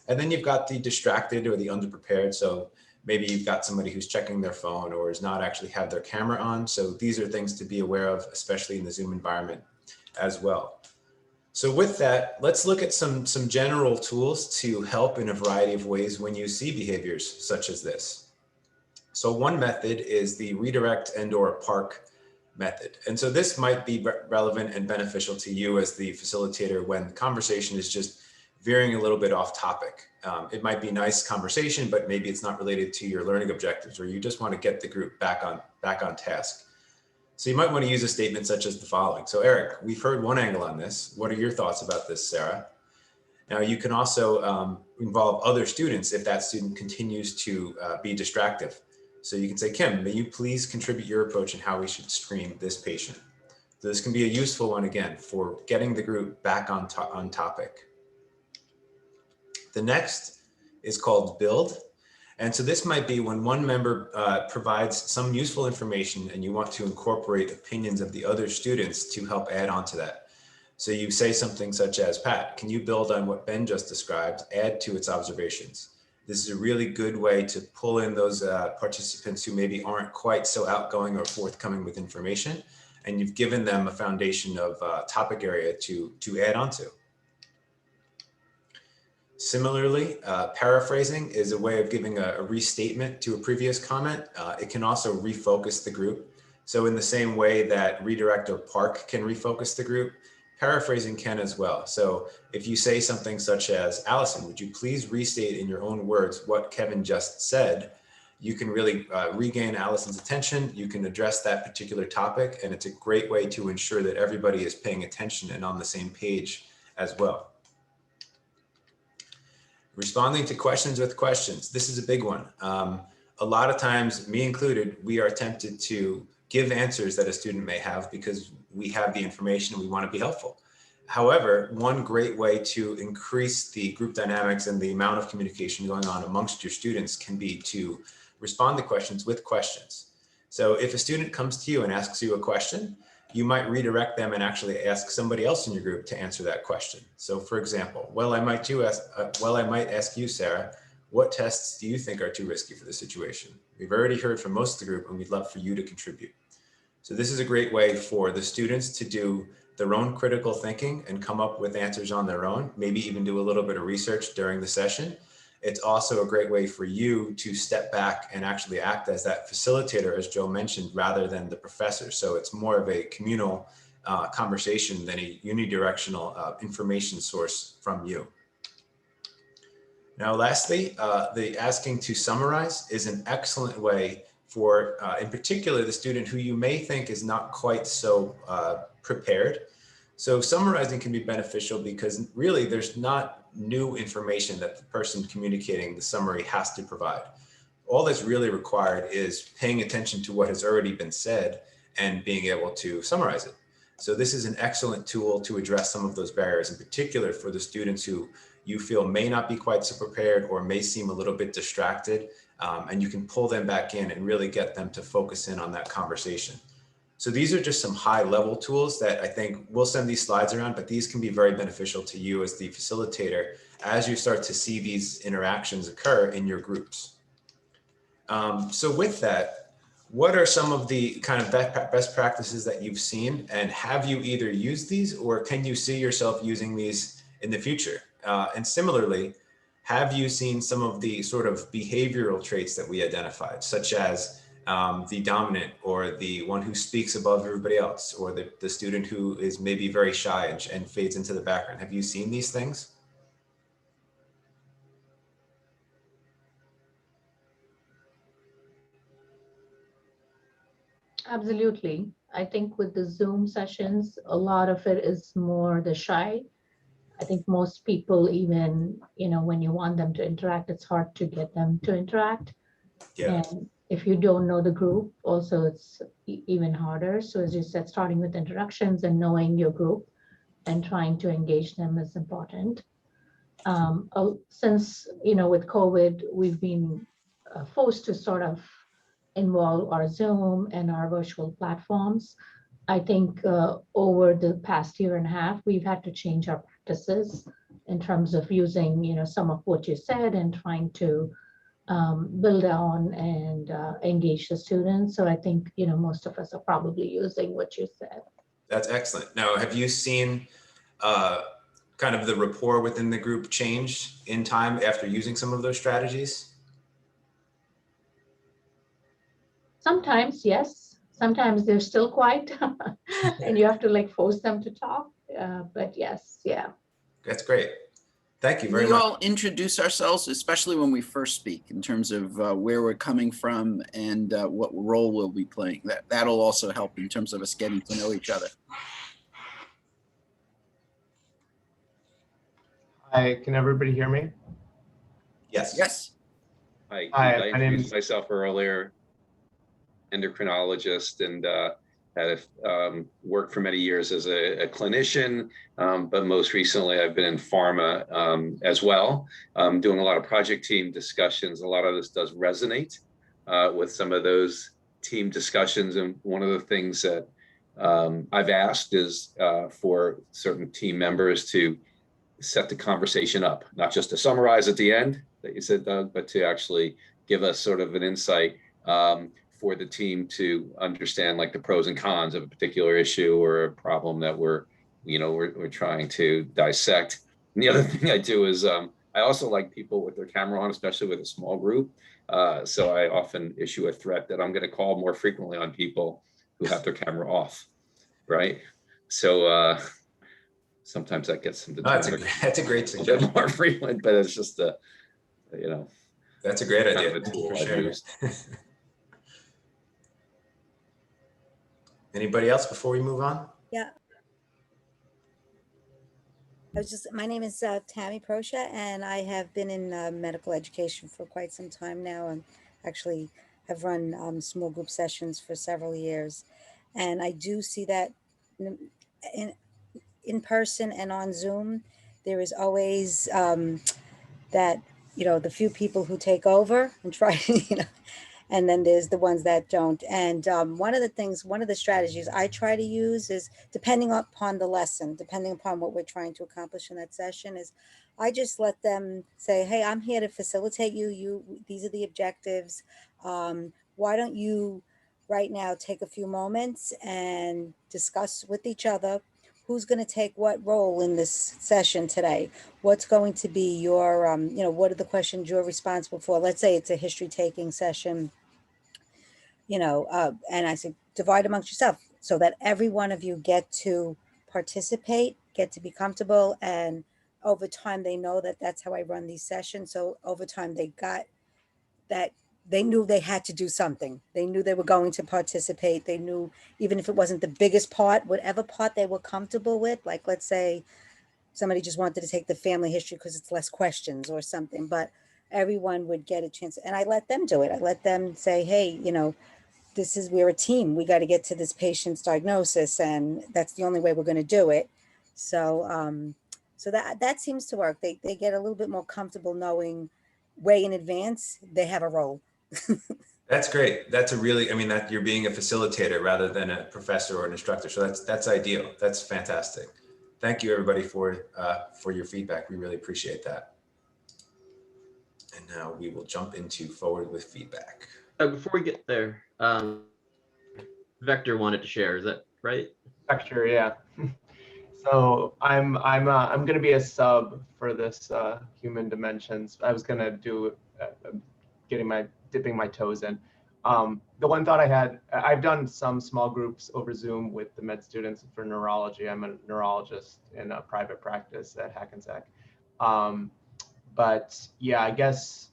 [SPEAKER 4] And then you've got the distracted or the underprepared. So maybe you've got somebody who's checking their phone or does not actually have their camera on. So these are things to be aware of, especially in the Zoom environment as well. So with that, let's look at some general tools to help in a variety of ways when you see behaviors such as this. So one method is the redirect and or park method. And so this might be relevant and beneficial to you as the facilitator when the conversation is just veering a little bit off topic. It might be nice conversation, but maybe it's not related to your learning objectives, or you just want to get the group back on task. So you might want to use a statement such as the following. So Eric, we've heard one angle on this. What are your thoughts about this, Sarah? Now you can also involve other students if that student continues to be distractive. So you can say, Kim, may you please contribute your approach in how we should screen this patient? So this can be a useful one, again, for getting the group back on topic. The next is called build. And so this might be when one member provides some useful information and you want to incorporate opinions of the other students to help add on to that. So you say something such as, Pat, can you build on what Ben just described, add to its observations? This is a really good way to pull in those participants who maybe aren't quite so outgoing or forthcoming with information, and you've given them a foundation of topic area to add on to. Similarly, paraphrasing is a way of giving a restatement to a previous comment. It can also refocus the group. So in the same way that redirect or park can refocus the group, paraphrasing can as well. So if you say something such as, Allison, would you please restate in your own words what Kevin just said? You can really regain Allison's attention. You can address that particular topic, and it's a great way to ensure that everybody is paying attention and on the same page as well. Responding to questions with questions. This is a big one. A lot of times, me included, we are tempted to give answers that a student may have because we have the information and we want to be helpful. However, one great way to increase the group dynamics and the amount of communication going on amongst your students can be to respond to questions with questions. So if a student comes to you and asks you a question, you might redirect them and actually ask somebody else in your group to answer that question. So for example, I might ask you, Sarah, what tests do you think are too risky for the situation? We've already heard from most of the group and we'd love for you to contribute. So this is a great way for the students to do their own critical thinking and come up with answers on their own, maybe even do a little bit of research during the session. It's also a great way for you to step back and actually act as that facilitator, as Joe mentioned, rather than the professor. So it's more of a communal conversation than a unidirectional information source from you. Now, lastly, the asking to summarize is an excellent way for, in particular, the student who you may think is not quite so prepared. So summarizing can be beneficial because really there's not new information that the person communicating the summary has to provide. All that's really required is paying attention to what has already been said and being able to summarize it. So this is an excellent tool to address some of those barriers, in particular for the students who you feel may not be quite so prepared or may seem a little bit distracted, and you can pull them back in and really get them to focus in on that conversation. So these are just some high level tools that I think we'll send these slides around, but these can be very beneficial to you as the facilitator as you start to see these interactions occur in your groups. So with that, what are some of the kind of best practices that you've seen, and have you either used these or can you see yourself using these in the future? And similarly, have you seen some of the sort of behavioral traits that we identified, such as the dominant or the one who speaks above everybody else, or the student who is maybe very shy and fades into the background? Have you seen these things?
[SPEAKER 5] Absolutely. I think with the Zoom sessions, a lot of it is more the shy. I think most people, even, when you want them to interact, it's hard to get them to interact.
[SPEAKER 4] Yeah.
[SPEAKER 5] And if you don't know the group, also it's even harder. So as you said, starting with introductions and knowing your group and trying to engage them is important. Since, with COVID, we've been forced to sort of involve our Zoom and our virtual platforms. I think over the past year and a half, we've had to change our practices in terms of using, some of what you said and trying to build on and engage the students. So I think, most of us are probably using what you said.
[SPEAKER 4] That's excellent. Now, have you seen kind of the rapport within the group change in time after using some of those strategies?
[SPEAKER 5] Sometimes, yes. Sometimes they're still quiet and you have to force them to talk. But yes, yeah.
[SPEAKER 4] That's great. Thank you very
[SPEAKER 1] We
[SPEAKER 4] much.
[SPEAKER 1] all introduce ourselves, especially when we first speak, in terms of where we're coming from and what role we'll be playing. That'll also help in terms of us getting to know each other.
[SPEAKER 6] Hi, can everybody hear me?
[SPEAKER 4] Yes.
[SPEAKER 1] Yes.
[SPEAKER 6] Hi,
[SPEAKER 7] I
[SPEAKER 6] my name
[SPEAKER 7] introduced
[SPEAKER 6] is-
[SPEAKER 7] myself earlier, endocrinologist, and have worked for many years as a clinician, but most recently I've been in pharma as well, doing a lot of project team discussions. A lot of this does resonate with some of those team discussions, and one of the things that I've asked is for certain team members to set the conversation up, not just to summarize at the end that you said, Doug, but to actually give us sort of an insight for the team to understand like the pros and cons of a particular issue or a problem that we're trying to dissect. And the other thing I do is I also like people with their camera on, especially with a small group. So I often issue a threat that I'm going to call more frequently on people who have their camera off, right? So sometimes that gets them to
[SPEAKER 4] That's a great
[SPEAKER 7] a
[SPEAKER 4] suggestion.
[SPEAKER 7] bit more frequent, but it's just
[SPEAKER 4] That's a great
[SPEAKER 7] kind
[SPEAKER 4] idea.
[SPEAKER 7] of a
[SPEAKER 4] Thank you
[SPEAKER 7] tool
[SPEAKER 4] for
[SPEAKER 7] I've
[SPEAKER 4] sharing.
[SPEAKER 7] used.
[SPEAKER 4] Anybody else before we move on?
[SPEAKER 8] Yeah. My name is Tammy Proscia, and I have been in medical education for quite some time now, and actually have run small group sessions for several years. And I do see that in person and on Zoom, there is always that, the few people who take over and try, and then there's the ones that don't. And one of the strategies I try to use is, depending upon the lesson, depending upon what we're trying to accomplish in that session, is I just let them say, hey, I'm here to facilitate these are the objectives. Why don't you right now take a few moments and discuss with each other who's going to take what role in this session today? What's going to be your, what are the questions you're responsible for? Let's say it's a history taking session, and I said, divide amongst yourself so that every one of you get to participate, get to be comfortable. And over time, they know that that's how I run these sessions. So over time, they got that. They knew they had to do something. They knew they were going to participate. They knew, even if it wasn't the biggest part, whatever part they were comfortable with, like, let's say somebody just wanted to take the family history because it's less questions or something, but everyone would get a chance. And I let them do it. I let them say, hey, we're a team. We got to get to this patient's diagnosis, and that's the only way we're going to do it. So, so that seems to work. They get a little bit more comfortable knowing way in advance they have a role.
[SPEAKER 4] That's great. That's that you're being a facilitator rather than a professor or an instructor. So that's ideal. That's fantastic. Thank you, everybody, for your feedback. We really appreciate that. And now we will jump into forward with feedback.
[SPEAKER 2] Before we get there, Vector wanted to share. Is that right?
[SPEAKER 6] Vector, yeah. So I'm going to be a sub for this human dimensions. I was going to do dipping my toes in. The one thought I had, I've done some small groups over Zoom with the med students for neurology. I'm a neurologist in a private practice at Hackensack. But yeah, I guess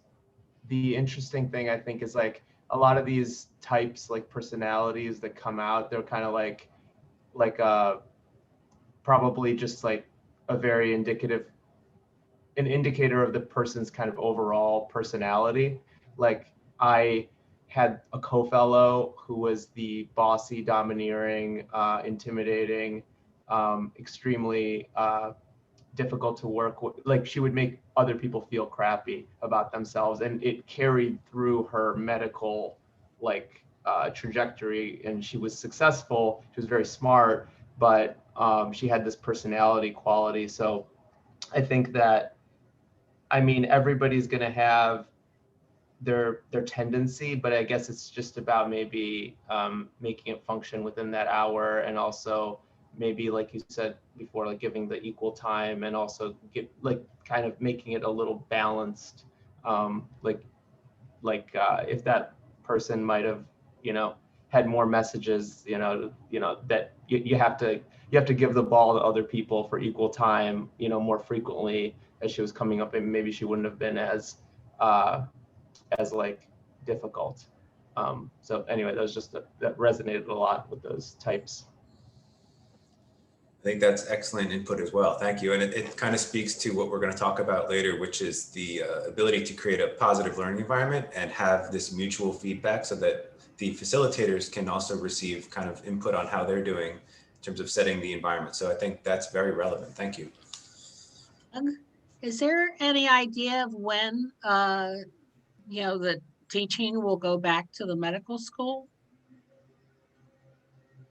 [SPEAKER 6] the interesting thing I think is, like, a lot of these types, like personalities that come out, they're kind of like probably just like a very an indicator of the person's kind of overall personality. Like, I had a co-fellow who was the bossy, domineering, intimidating, extremely difficult to work with. Like, she would make other people feel crappy about themselves, and it carried through her medical trajectory. And she was successful. She was very smart, but she had this personality quality. So I think that, everybody's going to have their tendency, but I guess it's just about maybe making it function within that hour, and also maybe, like you said before, like giving the equal time, and also kind of making it a little balanced. If that person might have, had more messages, that you have to give the ball to other people for equal time, more frequently as she was coming up, and maybe she wouldn't have been as difficult. So anyway, that was just that resonated a lot with those types.
[SPEAKER 4] I think that's excellent input as well. Thank you. And it kind of speaks to what we're going to talk about later, which is the ability to create a positive learning environment and have this mutual feedback so that the facilitators can also receive kind of input on how they're doing in terms of setting the environment. So I think that's very relevant. Thank you.
[SPEAKER 3] Is there any idea of when, the teaching will go back to the medical school?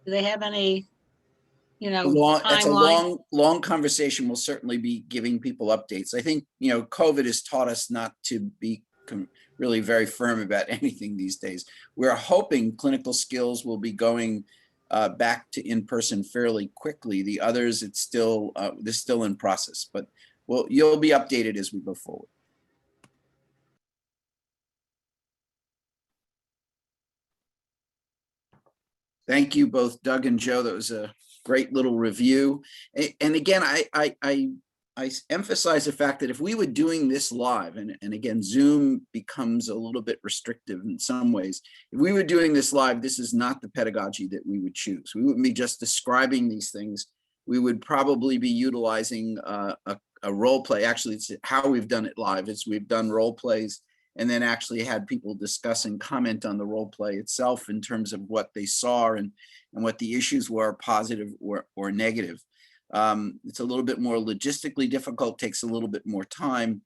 [SPEAKER 3] Do they have any,
[SPEAKER 1] It's a
[SPEAKER 3] timeline?
[SPEAKER 1] long conversation. We'll certainly be giving people updates. I think, COVID has taught us not to be really very firm about anything these days. We're hoping clinical skills will be going back to in-person fairly quickly. The others, they're still in process, but you'll be updated as we go forward. Thank you both, Doug and Joe. That was a great little review. And again, I emphasize the fact that if we were doing this live, and again, Zoom becomes a little bit restrictive in some ways. If we were doing this live, this is not the pedagogy that we would choose. We wouldn't be just describing these things. We would probably be utilizing a role play. Actually, it's how we've done it live. We've done role plays and then actually had people discuss and comment on the role play itself in terms of what they saw and what the issues were, positive or negative. It's a little bit more logistically difficult, takes a little bit more time.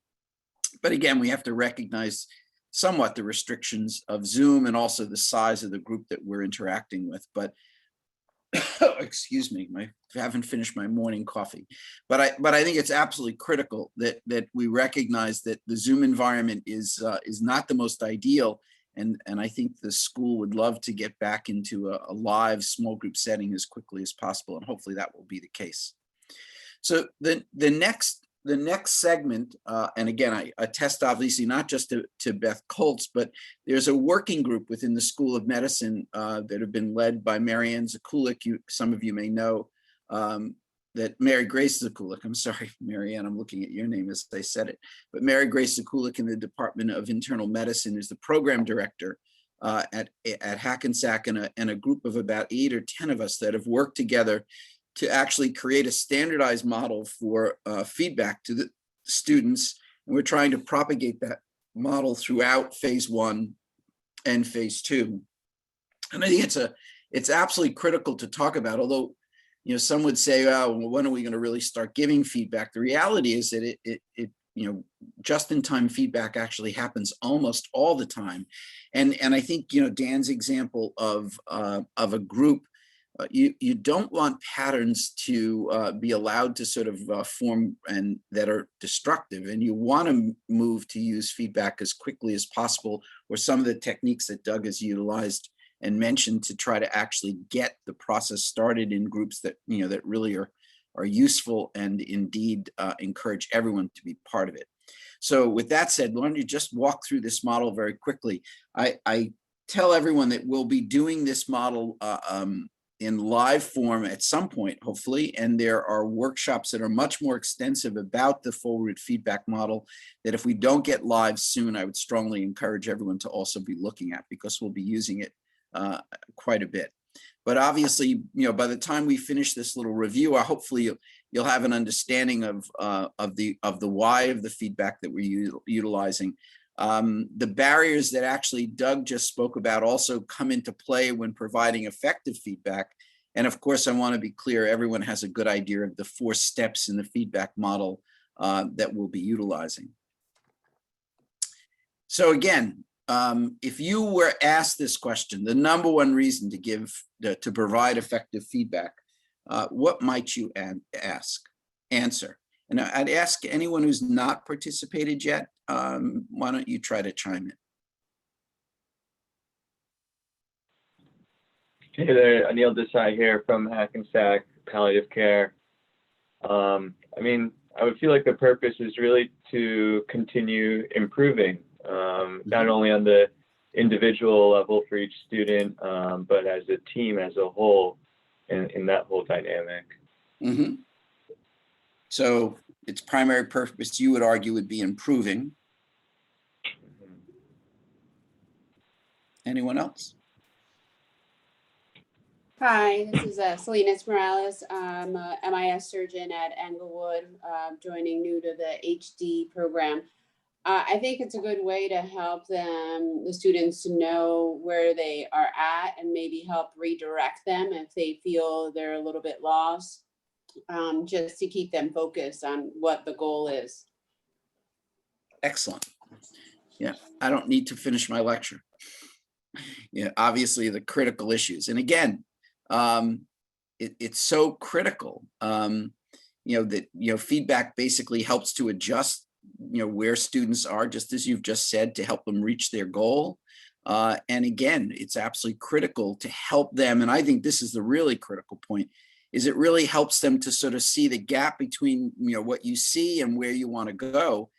[SPEAKER 1] But again, we have to recognize somewhat the restrictions of Zoom and also the size of the group that we're interacting with. But excuse me, I haven't finished my morning coffee. But I think it's absolutely critical that we recognize that the Zoom environment is not the most ideal. And I think the school would love to get back into a live small group setting as quickly as possible. And hopefully that will be the case. So the next segment, and again, I attest obviously not just to Beth Colts, but there's a working group within the School of Medicine that have been led by Marianne Zakulik. Some of you may know that Mary Grace Zakulik, I'm sorry, Marianne, I'm looking at your name as I said it, but Mary Grace Zakulik in the Department of Internal Medicine is the program director at Hackensack, and a group of about 8 or 10 of us that have worked together to actually create a standardized model for feedback to the students. And we're trying to propagate that model throughout phase 1 and phase 2. And I think it's absolutely critical to talk about, although, you know, some would say, oh, well, when are we going to really start giving feedback? The reality is that it you know, just-in-time feedback actually happens almost all the time. And I think, you know, Dan's example of a group, you don't want patterns to be allowed to sort of form and that are destructive, and you want to move to use feedback as quickly as possible, or some of the techniques that Doug has utilized and mentioned to try to actually get the process started in groups that, you know, that really are useful and indeed encourage everyone to be part of it. So with that said, why don't you just walk through this model very quickly? I tell everyone that we'll be doing this model in live form at some point, hopefully, and there are workshops that are much more extensive about the full root feedback model that if we don't get live soon, I would strongly encourage everyone to also be looking at, because we'll be using it quite a bit. But obviously, you know, by the time we finish this little review, hopefully you'll have an understanding of the why of the feedback that we're utilizing. The barriers that actually Doug just spoke about also come into play when providing effective feedback. And of course, I want to be clear, everyone has a good idea of the 4 steps in the feedback model that we'll be utilizing. So again, if you were asked this question, the number one reason to provide effective feedback, what might you answer? And I'd ask anyone who's not participated yet, why don't you try to chime in?
[SPEAKER 9] Hey there, Anil Desai here from Hackensack Palliative Care. I mean, I would feel like the purpose is really to continue improving, not only on the individual level for each student, but as a team as a whole in that whole dynamic.
[SPEAKER 1] Mm-hmm. So its primary purpose, you would argue, would be improving. Anyone else?
[SPEAKER 10] Hi, this is Salinas Morales. I'm a MIS surgeon at Englewood, joining new to the HD program. I think it's a good way to help the students to know where they are at and maybe help redirect them if they feel they're a little bit lost, just to keep them focused on what the goal is.
[SPEAKER 1] Excellent. Yeah, I don't need to finish my lecture. Yeah, obviously the critical issues. And again, it's so critical, you know, that, you know, feedback basically helps to adjust, you know, where students are, just as you've just said, to help them reach their goal. And again, it's absolutely critical to help them. And I think this is the really critical point, is it really helps them to sort of see the gap between, you know, what you see and where you want to go,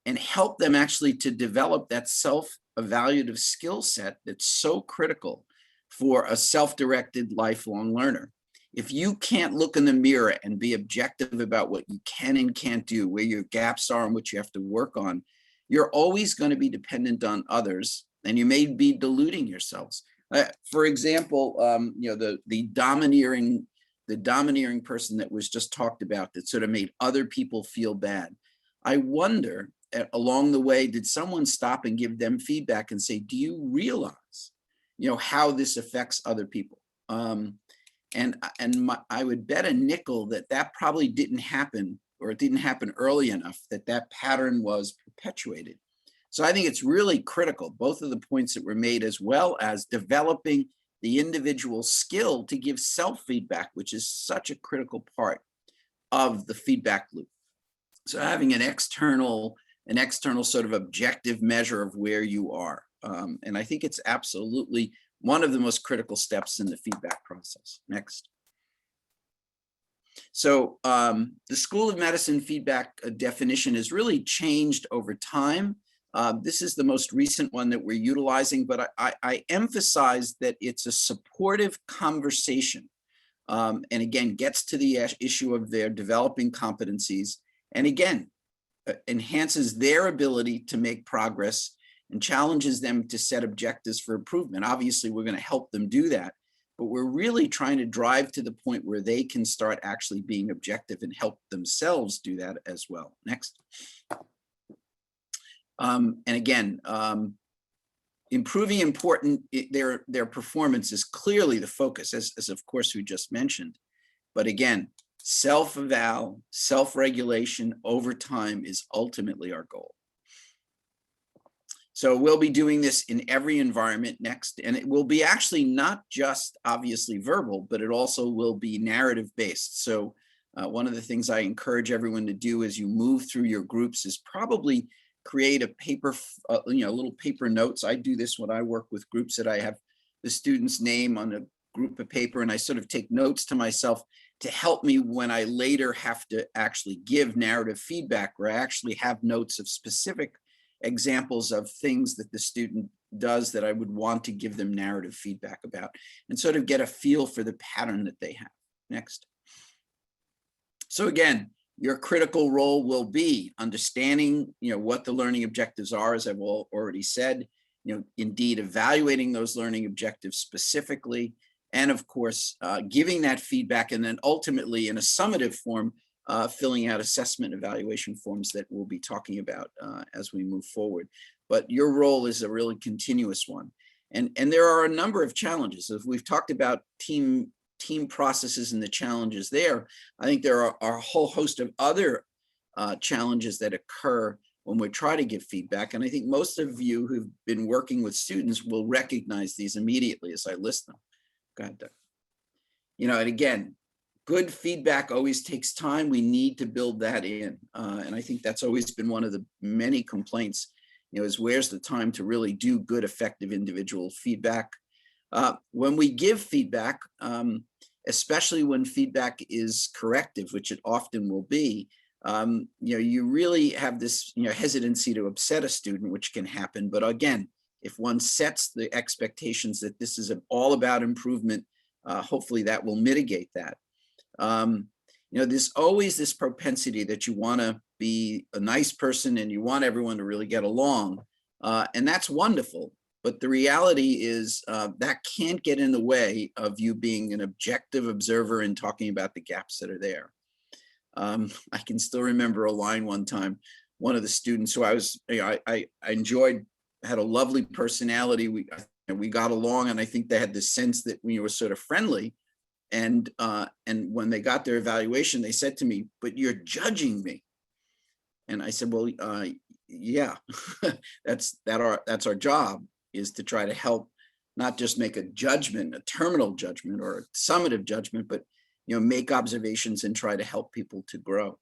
[SPEAKER 1] and help them actually to develop that self-evaluative skill set that's so critical for a self-directed lifelong learner. If you can't look in the mirror and be objective about what you can and can't do, where your gaps are and what you have to work on, you're always going to be dependent on others, and you may be deluding yourselves. For example, you know, the domineering person that was just talked about, that sort of made other people feel bad. I wonder, along the way, did someone stop and give them feedback and say, do you realize, how this affects other people? I would bet a nickel that that probably didn't happen, or it didn't happen early enough that that pattern was perpetuated. So I think it's really critical, both of the points that were made, as well as developing the individual skill to give self-feedback, which is such a critical part of the feedback loop. So having an external sort of objective measure of where you are. And I think it's absolutely one of the most critical steps in the feedback process. Next. So the School of Medicine feedback definition has really changed over time. This is the most recent one that we're utilizing, but I emphasize that it's a supportive conversation. And again, gets to the issue of their developing competencies. And again, enhances their ability to make progress and challenges them to set objectives for improvement. Obviously, we're going to help them do that, but we're really trying to drive to the point where they can start actually being objective and help themselves do that as well. Next. And again, improving their performance is clearly the focus, as of course we just mentioned. But again, self-eval, self-regulation over time is ultimately our goal. So we'll be doing this in every environment next, and it will be actually not just obviously verbal, but it also will be narrative based. So one of the things I encourage everyone to do as you move through your groups is probably create a paper, little paper notes. I do this when I work with groups, that I have the student's name on a group of paper, and I sort of take notes to myself to help me when I later have to actually give narrative feedback, where I actually have notes of specific examples of things that the student does that I would want to give them narrative feedback about, and sort of get a feel for the pattern that they have. Next. So again, your critical role will be understanding, what the learning objectives are, as I've already said, indeed evaluating those learning objectives specifically, and of course, giving that feedback, and then ultimately in a summative form, filling out assessment evaluation forms that we'll be talking about as we move forward. But your role is a really continuous one. And there are a number of challenges. As we've talked about team processes and the challenges there, I think there are a whole host of other challenges that occur when we try to give feedback. And I think most of you who've been working with students will recognize these immediately as I list them. Go ahead, Doug. And again, good feedback always takes time. We need to build that in. And I think that's always been one of the many complaints, is where's the time to really do good, effective individual feedback. When we give feedback, especially when feedback is corrective, which it often will be, you really have this, hesitancy to upset a student, which can happen. But again, if one sets the expectations that this is all about improvement, hopefully that will mitigate that. There's always this propensity that you want to be a nice person and you want everyone to really get along. And that's wonderful. But the reality is that can't get in the way of you being an objective observer and talking about the gaps that are there. I can still remember a line one time, one of the students who I enjoyed, had a lovely personality. We got along, and I think they had this sense that we were sort of friendly. And when they got their evaluation, they said to me, "But you're judging me." And I said, "Well, yeah, that's our job, is to try to help, not just make a judgment, a terminal judgment or a summative judgment, but make observations and try to help people to grow."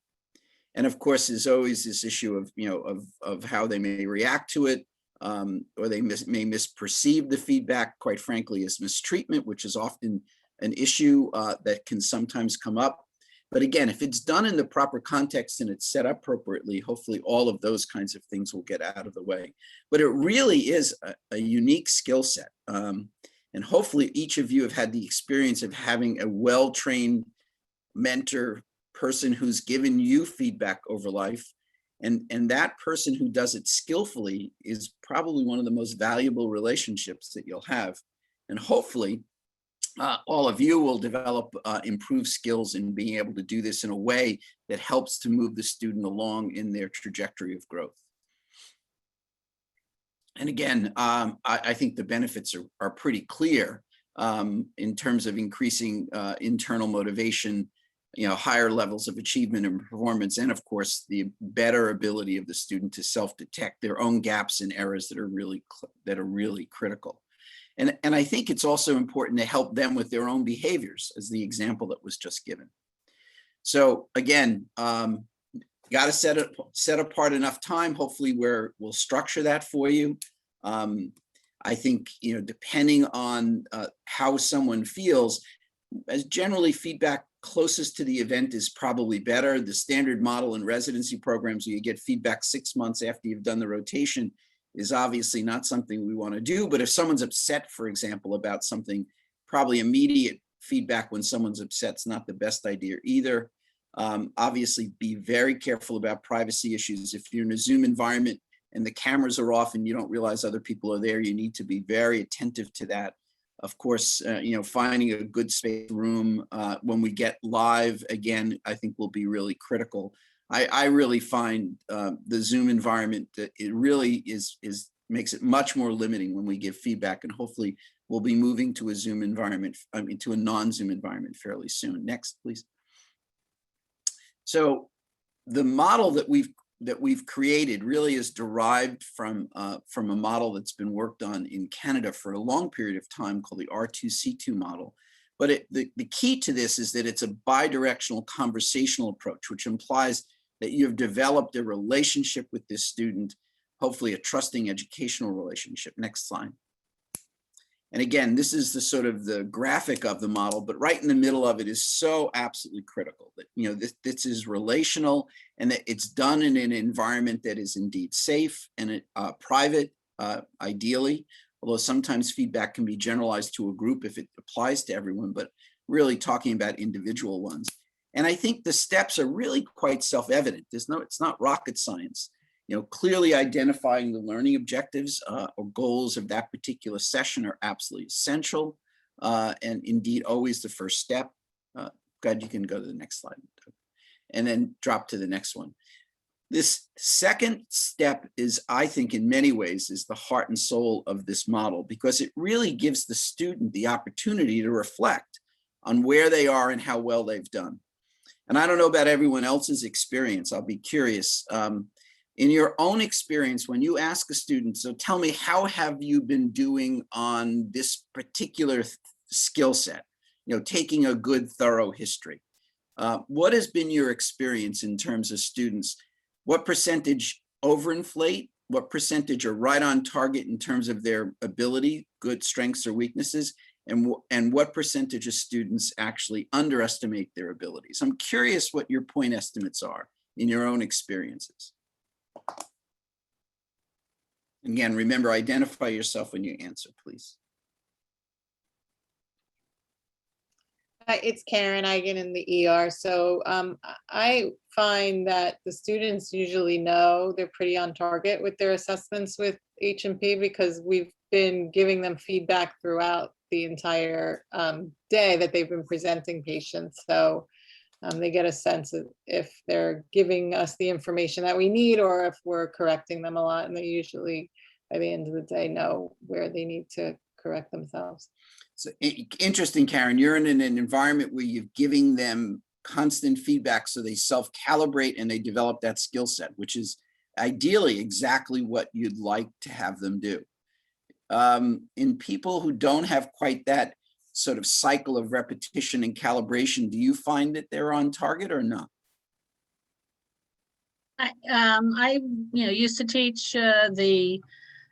[SPEAKER 1] And of course, there's always this issue of how they may react to it, or they may misperceive the feedback, quite frankly, as mistreatment, which is often an issue that can sometimes come up. But again, if it's done in the proper context and it's set up appropriately, hopefully all of those kinds of things will get out of the way. But it really is a unique skill set. And hopefully each of you have had the experience of having a well-trained mentor, person who's given you feedback over life. And that person who does it skillfully is probably one of the most valuable relationships that you'll have. And hopefully all of you will develop improved skills in being able to do this in a way that helps to move the student along in their trajectory of growth. And again, I think the benefits are pretty clear in terms of increasing internal motivation, higher levels of achievement and performance, and of course, the better ability of the student to self-detect their own gaps and errors that are really critical. And I think it's also important to help them with their own behaviors, as the example that was just given. So again, got to set apart enough time. Hopefully we'll structure that for you. I think, depending on how someone feels, as generally feedback closest to the event is probably better. The standard model in residency programs where you get feedback 6 months after you've done the rotation is obviously not something we want to do. But if someone's upset, for example, about something, probably immediate feedback when someone's upset is not the best idea either. Obviously, be very careful about privacy issues. If you're in a Zoom environment and the cameras are off and you don't realize other people are there, you need to be very attentive to that. Of course, finding a good space room when we get live, again, I think will be really critical. I really find the Zoom environment, it really makes it much more limiting when we give feedback, and hopefully we'll be moving to a Zoom environment, to a non-Zoom environment fairly soon. Next, please. So the model that we've created really is derived from a model that's been worked on in Canada for a long period of time called the R2C2 model. But the key to this is that it's a bidirectional conversational approach, which implies that you've developed a relationship with this student, hopefully a trusting educational relationship. Next slide. And again, this is the sort of the graphic of the model, but right in the middle of it is so absolutely critical that, this is relational and that it's done in an environment that is indeed safe and private, ideally, although sometimes feedback can be generalized to a group if it applies to everyone, but really talking about individual ones. And I think the steps are really quite self-evident. It's not rocket science. Clearly identifying the learning objectives or goals of that particular session are absolutely essential, and indeed always the first step. Glad you can go to the next slide, and then drop to the next one. This second step is, I think, in many ways, is the heart and soul of this model, because it really gives the student the opportunity to reflect on where they are and how well they've done. And I don't know about everyone else's experience. I'll be curious. In your own experience, when you ask a student, so tell me, how have you been doing on this particular skill set? Taking a good, thorough history. What has been your experience in terms of students? What percentage overinflate? What percentage are right on target in terms of their ability, good strengths or weaknesses? And what percentage of students actually underestimate their abilities? I'm curious what your point estimates are in your own experiences. Again, remember, identify yourself when you answer, please.
[SPEAKER 11] Hi, it's Karen Eigen in the ER. So I find that the students usually know they're pretty on target with their assessments with H&P, because we've been giving them feedback throughout the entire day that they've been presenting patients. So they get a sense of if they're giving us the information that we need or if we're correcting them a lot. And they usually, by the end of the day, know where they need to correct themselves.
[SPEAKER 1] So interesting, Karen, you're in an environment where you're giving them constant feedback so they self-calibrate and they develop that skill set, which is ideally exactly what you'd like to have them do. In people who don't have quite that sort of cycle of repetition and calibration, do you find that they're on target or not?
[SPEAKER 3] I used to teach the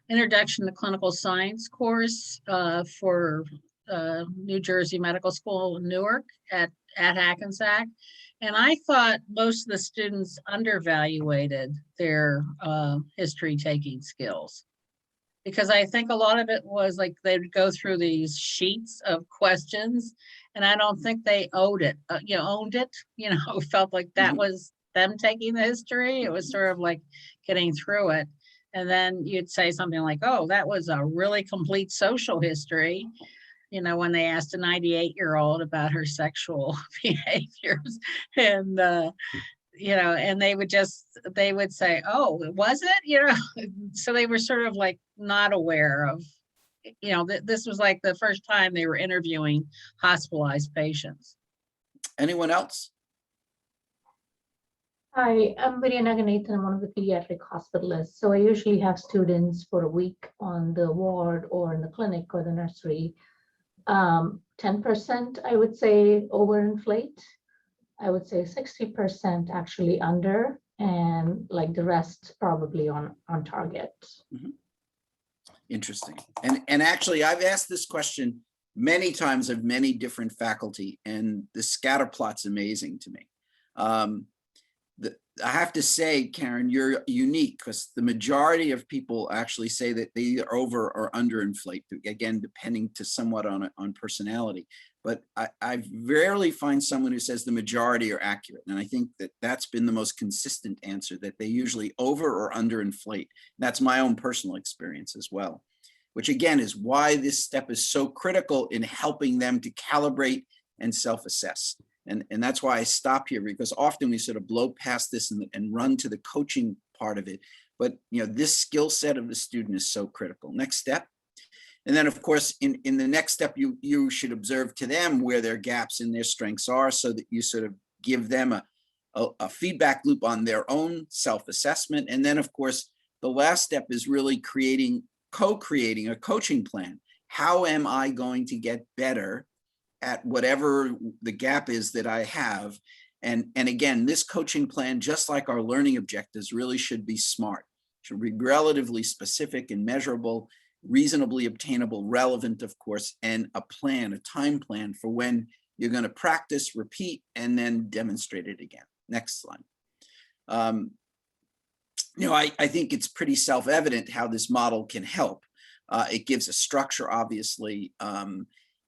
[SPEAKER 3] Introduction to Clinical Science course for New Jersey Medical School in Newark at Hackensack. And I thought most of the students undervaluated their history taking skills, because I think a lot of it was like they'd go through these sheets of questions, and I don't think they owned it, felt like that was them taking the history. It was sort of like getting through it. And then you'd say something like, oh, that was a really complete social history, when they asked a 98-year-old about her sexual behaviors. And, and they would say, oh, was it, so they were sort of like not aware of, this was like the first time they were interviewing hospitalized patients.
[SPEAKER 1] Anyone else?
[SPEAKER 5] Hi, I'm Virya Naganathan. I'm one of the pediatric hospitalists. So I usually have students for a week on the ward or in the clinic or the nursery. 10%, I would say, overinflate. I would say 60% actually under, and like the rest probably on target.
[SPEAKER 1] Interesting. And actually, I've asked this question many times of many different faculty, and the scatter plot's amazing to me. I have to say, Karen, you're unique because the majority of people actually say that they either over or underinflate, again, depending to somewhat on personality. But I rarely find someone who says the majority are accurate. And I think that that's been the most consistent answer, that they usually over or underinflate. That's my own personal experience as well, which again is why this step is so critical in helping them to calibrate and self-assess. And that's why I stop here, because often we sort of blow past this and run to the coaching part of it. But this skill set of the student is so critical. Next step. And then, of course, in the next step, you should observe to them where their gaps and their strengths are, so that you sort of give them a feedback loop on their own self-assessment. And then, of course, the last step is really co-creating a coaching plan. How am I going to get better at whatever the gap is that I have? And again, this coaching plan, just like our learning objectives, really should be smart, should be relatively specific and measurable, reasonably obtainable, relevant, of course, and a time plan for when you're going to practice, repeat, and then demonstrate it again. Next slide. I think it's pretty self-evident how this model can help. It gives a structure, obviously.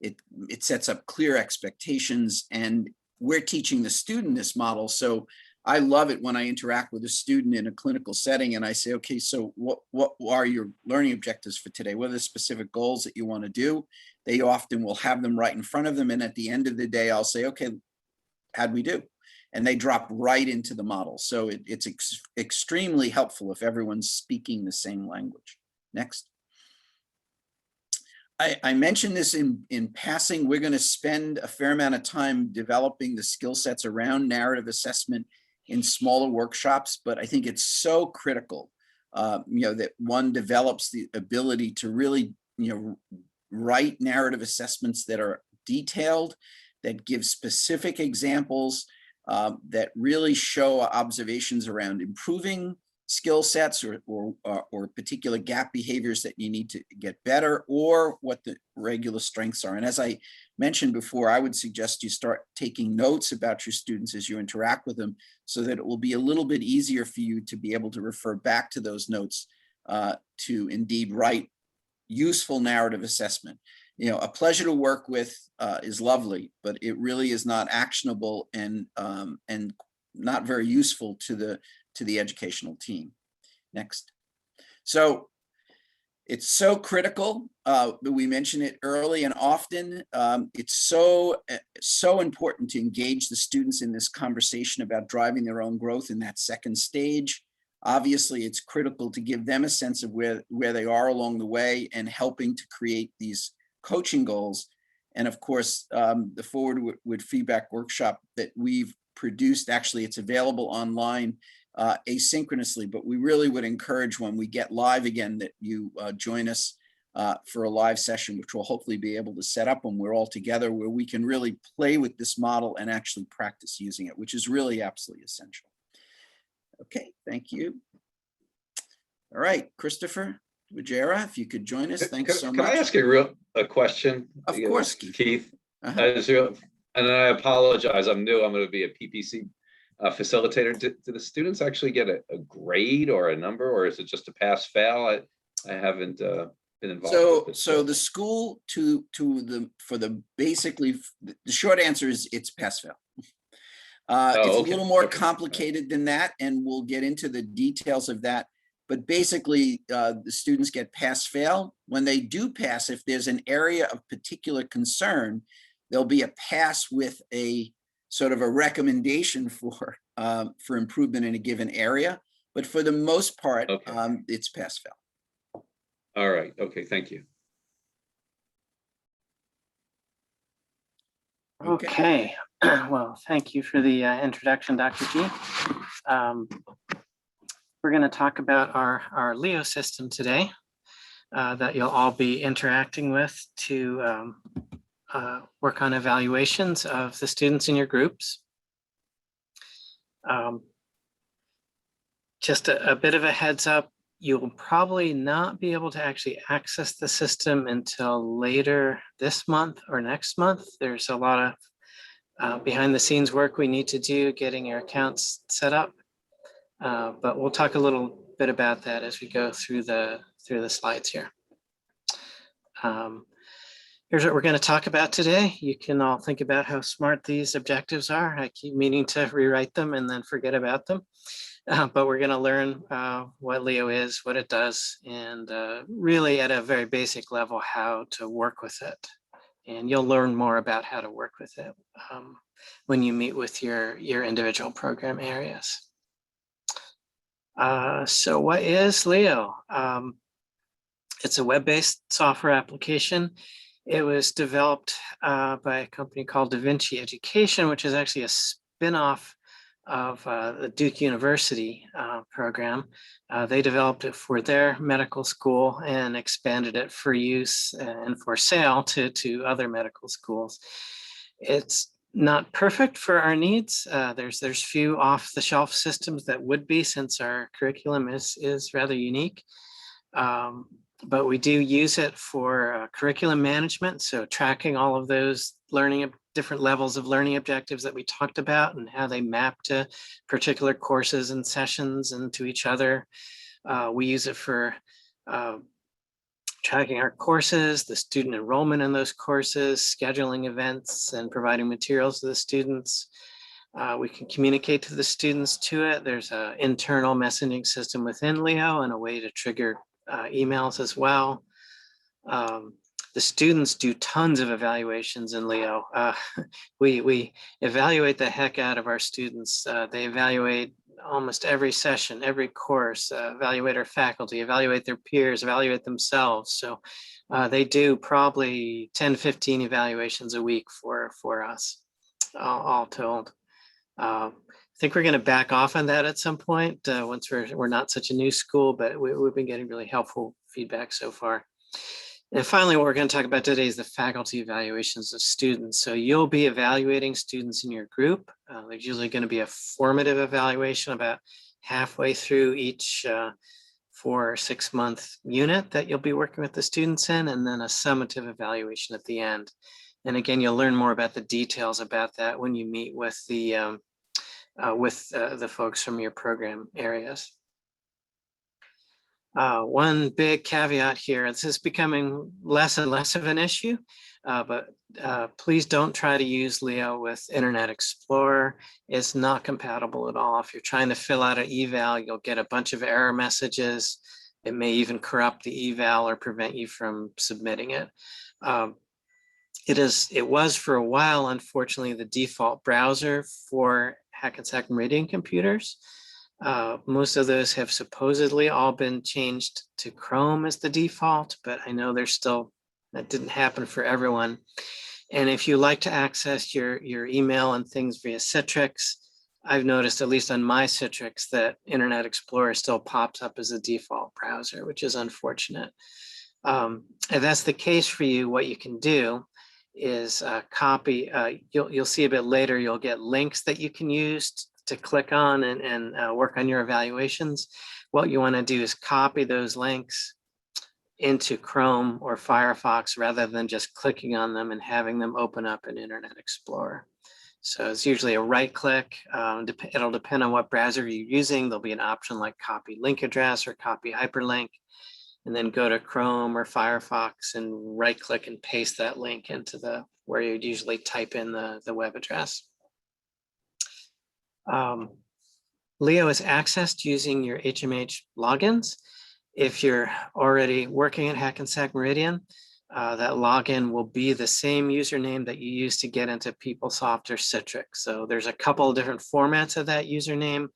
[SPEAKER 1] It sets up clear expectations, and we're teaching the student this model. So I love it when I interact with a student in a clinical setting and I say, okay, so what are your learning objectives for today? What are the specific goals that you want to do? They often will have them right in front of them. And at the end of the day, I'll say, okay, how'd we do? And they drop right into the model. So it's extremely helpful if everyone's speaking the same language. Next. I mentioned this in passing. We're going to spend a fair amount of time developing the skill sets around narrative assessment in smaller workshops, but I think it's so critical, that one develops the ability to really, write narrative assessments that are detailed, that give specific examples, that really show observations around improving skill sets or particular gap behaviors that you need to get better, or what the regular strengths are. And as I mentioned before, I would suggest you start taking notes about your students as you interact with them, so that it will be a little bit easier for you to be able to refer back to those notes to indeed write useful narrative assessment. A pleasure to work with is lovely, but it really is not actionable and not very useful to the educational team. Next. So it's so critical that we mention it early and often. It's so important to engage the students in this conversation about driving their own growth in that second stage. Obviously, it's critical to give them a sense of where they are along the way and helping to create these coaching goals. And of course, the Forward with Feedback workshop that we've produced, actually, it's available online asynchronously, but we really would encourage, when we get live again, that you join us for a live session, which we'll hopefully be able to set up when we're all together, where we can really play with this model and actually practice using it, which is really absolutely essential. Okay, thank you. All right, Christopher Wajera, if you could join us, thanks so much.
[SPEAKER 7] Can I ask a question?
[SPEAKER 1] Of course,
[SPEAKER 7] Keith. And I apologize, I'm new. I'm going to be a PPC facilitator. Do the students actually get a grade or a number, or is it just a pass fail? I haven't been involved with this.
[SPEAKER 1] So the school basically the short answer is it's pass fail. It's a little more complicated than that, and we'll get into the details of that. But basically, the students get pass fail. When they do pass, if there's an area of particular concern, there'll be a pass with a sort of a recommendation for for improvement in a given area. But for the most part,
[SPEAKER 7] Okay.
[SPEAKER 1] it's pass-fail.
[SPEAKER 7] All right. Okay. Thank you.
[SPEAKER 12] Okay. Well, thank you for the introduction, Dr. G. We're going to talk about our Leo system today that you'll all be interacting with to work on evaluations of the students in your groups. Just a bit of a heads up, you'll probably not be able to actually access the system until later this month or next month. There's a lot of behind the scenes work we need to do getting your accounts set up. But we'll talk a little bit about that as we go through the slides here. Here's what we're going to talk about today. You can all think about how smart these objectives are. I keep meaning to rewrite them and then forget about them. But we're going to learn what Leo is, what it does, and really at a very basic level, how to work with it. And you'll learn more about how to work with it when you meet with your individual program areas. So what is Leo? It's a web-based software application. It was developed by a company called Da Vinci Education, which is actually a spin-off of the Duke University program. They developed it for their medical school and expanded it for use and for sale to other medical schools. It's not perfect for our needs. There's few off-the-shelf systems that would be, since our curriculum is rather unique. But we do use it for curriculum management, so tracking all of those different levels of learning objectives that we talked about and how they map to particular courses and sessions and to each other. We use it for tracking our courses, the student enrollment in those courses, scheduling events, and providing materials to the students. We can communicate to the students to it. There's an internal messaging system within Leo and a way to trigger emails as well. The students do tons of evaluations in Leo. We evaluate the heck out of our students. They evaluate almost every session, every course, evaluate our faculty, evaluate their peers, evaluate themselves. So they do probably 10, 15 evaluations a week for us, all told. I think we're going to back off on that at some point once we're not such a new school, but we've been getting really helpful feedback so far. And finally, what we're going to talk about today is the faculty evaluations of students. So you'll be evaluating students in your group. There's usually going to be a formative evaluation about halfway through each 4 or 6 month unit that you'll be working with the students in, and then a summative evaluation at the end. And again, you'll learn more about the details about that when you meet with the folks from your program areas. One big caveat here, this is becoming less and less of an issue, but please don't try to use Leo with Internet Explorer. It's not compatible at all. If you're trying to fill out an eval, you'll get a bunch of error messages. It may even corrupt the eval or prevent you from submitting it. It was for a while, unfortunately, the default browser for Hackensack Meridian computers. Most of those have supposedly all been changed to Chrome as the default, but I know that didn't happen for everyone. And if you like to access your email and things via Citrix, I've noticed, at least on my Citrix, that Internet Explorer still pops up as a default browser, which is unfortunate. If that's the case for you, what you can do is copy, you'll see a bit later, you'll get links that you can use to click on and work on your evaluations. What you want to do is copy those links into Chrome or Firefox rather than just clicking on them and having them open up in Internet Explorer. So it's usually a right click. It'll depend on what browser you're using. There'll be an option like copy link address or copy hyperlink, and then go to Chrome or Firefox and right click and paste that link into where you'd usually type in the web address. Leo is accessed using your HMH logins. If you're already working at Hackensack Meridian, that login will be the same username that you use to get into PeopleSoft or Citrix. So there's a couple of different formats of that username,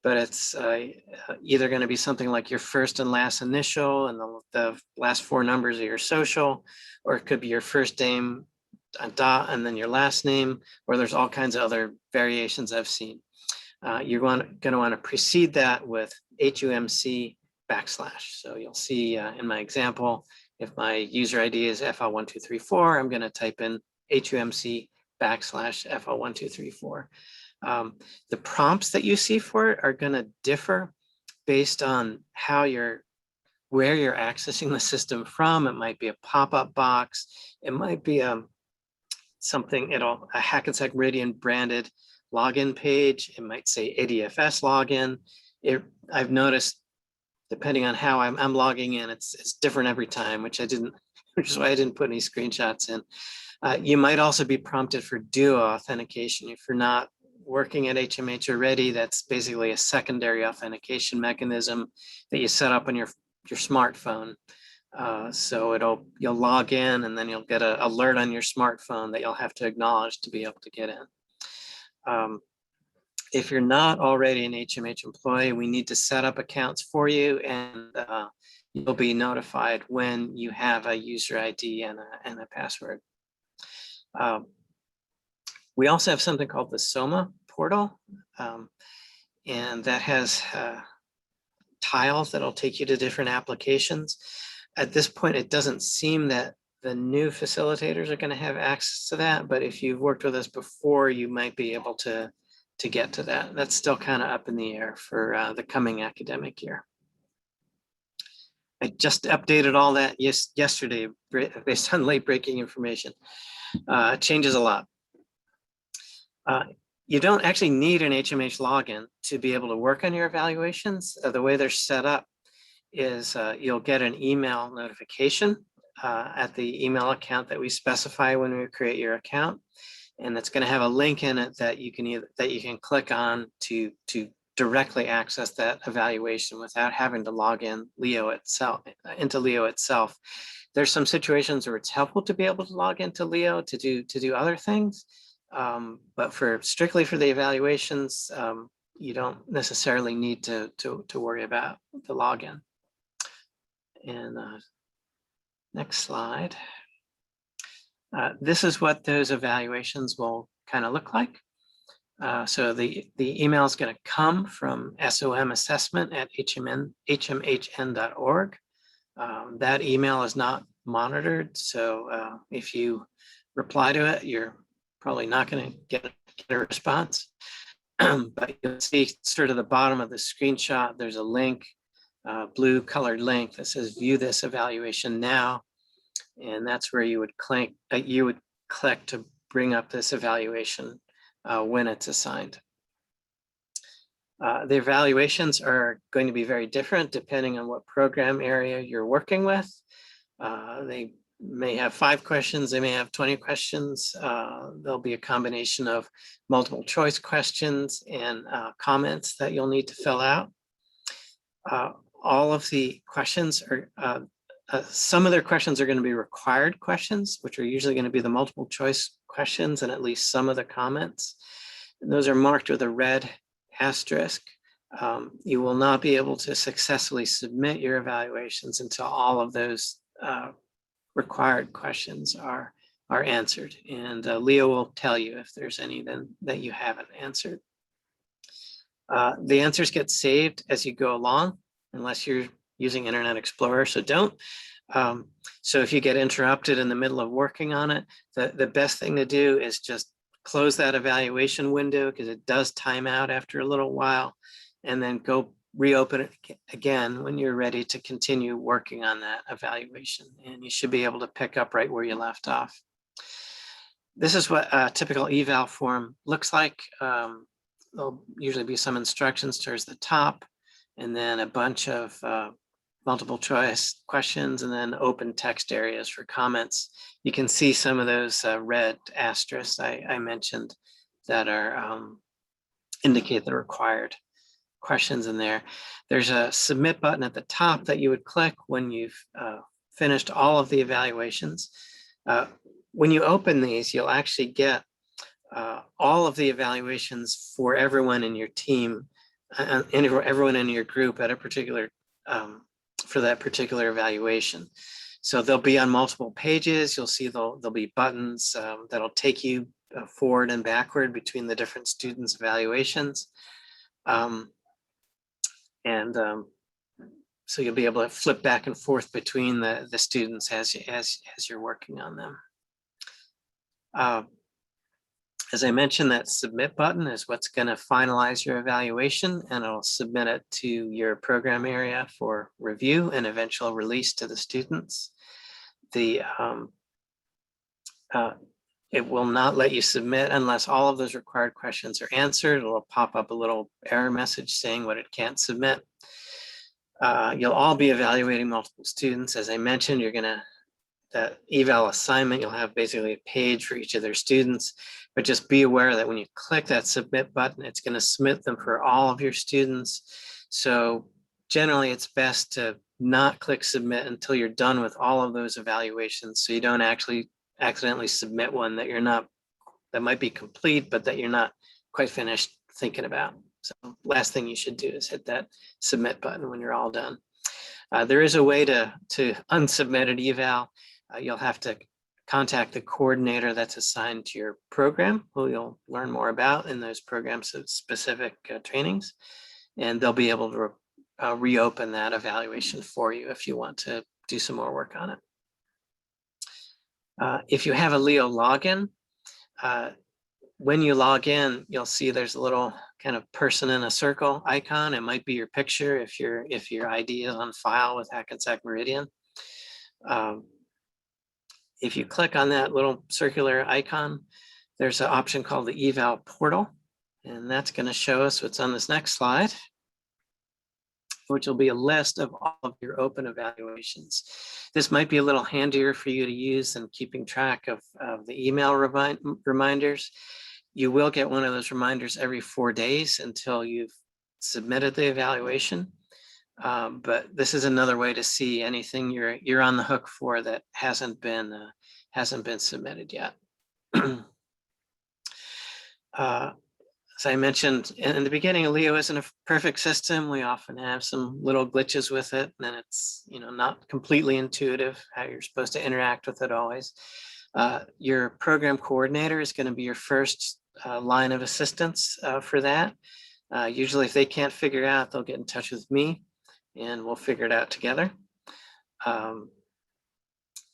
[SPEAKER 12] but it's either going to be something like your first and last initial and the last 4 numbers of your social, or it could be your first name, a dot, and then your last name, or there's all kinds of other variations I've seen. You're going to want to precede that with HUMC /. So you'll see in my example, if my user ID is FL1234, I'm going to type in HUMC / FL1234. The prompts that you see for it are going to differ based on where you're accessing the system from. It might be a pop-up box. It might be a Hackensack Meridian branded login page. It might say ADFS login. I've noticed, depending on how I'm logging in, it's different every time, which is why I didn't put any screenshots in. You might also be prompted for duo authentication. If you're not working at HMH already, that's basically a secondary authentication mechanism that you set up on your smartphone. So you'll log in and then you'll get an alert on your smartphone that you'll have to acknowledge to be able to get in. If you're not already an HMH employee, we need to set up accounts for you, and you'll be notified when you have a user ID and a password. We also have something called the SOMA portal, and that has tiles that'll take you to different applications. At this point, it doesn't seem that the new facilitators are going to have access to that, but if you've worked with us before, you might be able to get to that. That's still kind of up in the air for the coming academic year. I just updated all that yesterday based on late breaking information. It changes a lot. You don't actually need an HMH login to be able to work on your evaluations. The way they're set up is you'll get an email notification at the email account that we specify when we create your account, and it's going to have a link in it that you can click on to directly access that evaluation without having to log in into Leo itself. There's some situations where it's helpful to be able to log into Leo to do other things, but strictly for the evaluations, you don't necessarily need to worry about the login. And next slide. This is what those evaluations will kind of look like. So the email is going to come from somassessment@hmhn.org. That email is not monitored, so if you reply to it, you're probably not going to get a response. But you'll see sort of the bottom of the screenshot, there's a link, blue colored link that says view this evaluation now. And that's where you would click to bring up this evaluation when it's assigned. The evaluations are going to be very different depending on what program area you're working with. They may have 5 questions, they may have 20 questions. There'll be a combination of multiple choice questions and comments that you'll need to fill out. All of the questions are, some of their questions are going to be required questions, which are usually going to be the multiple choice questions and at least some of the comments. And those are marked with a red asterisk. You will not be able to successfully submit your evaluations until all of those required questions are answered. And Leo will tell you if there's any that you haven't answered. The answers get saved as you go along, unless you're using Internet Explorer, so don't. So if you get interrupted in the middle of working on it, the best thing to do is just close that evaluation window, because it does time out after a little while, and then go reopen it again when you're ready to continue working on that evaluation. And you should be able to pick up right where you left off. This is what a typical eval form looks like. There'll usually be some instructions towards the top, and then a bunch of multiple choice questions, and then open text areas for comments. You can see some of those red asterisks I mentioned that are indicate the required questions in there. There's a submit button at the top that you would click when you've finished all of the evaluations. When you open these, you'll actually get all of the evaluations for everyone in your team and everyone in your group at a particular, for that particular evaluation. So they'll be on multiple pages. You'll see there'll be buttons that'll take you forward and backward between the different students' evaluations. So you'll be able to flip back and forth between the students as you're working on them. As I mentioned, that submit button is what's going to finalize your evaluation, and it'll submit it to your program area for review and eventual release to the students. It will not let you submit unless all of those required questions are answered. It'll pop up a little error message saying what it can't submit. You'll all be evaluating multiple students. As I mentioned, that eval assignment, you'll have basically a page for each of their students, but just be aware that when you click that submit button, it's going to submit them for all of your students. So generally it's best to not click submit until you're done with all of those evaluations, so you don't actually accidentally submit one that might be complete, but that you're not quite finished thinking about. So last thing you should do is hit that submit button when you're all done. There is a way to unsubmit an eval. You'll have to contact the coordinator that's assigned to your program, who you'll learn more about in those programs specific trainings, and they'll be able to reopen that evaluation for you if you want to do some more work on it. If you have a Leo login, when you log in, you'll see there's a little kind of person in a circle icon. It might be your picture if your ID is on file with Hackensack Meridian. If you click on that little circular icon, there's an option called the eval portal, and that's going to show us what's on this next slide, which will be a list of all of your open evaluations. This might be a little handier for you to use than keeping track of the email reminders. You will get one of those reminders every 4 days until you've submitted the evaluation. But this is another way to see anything you're on the hook for that hasn't been submitted yet. As I mentioned in the beginning, Leo isn't a perfect system. We often have some little glitches with it, and it's not completely intuitive how you're supposed to interact with it always. Your program coordinator is going to be your first line of assistance for that. Usually if they can't figure it out, they'll get in touch with me and we'll figure it out together.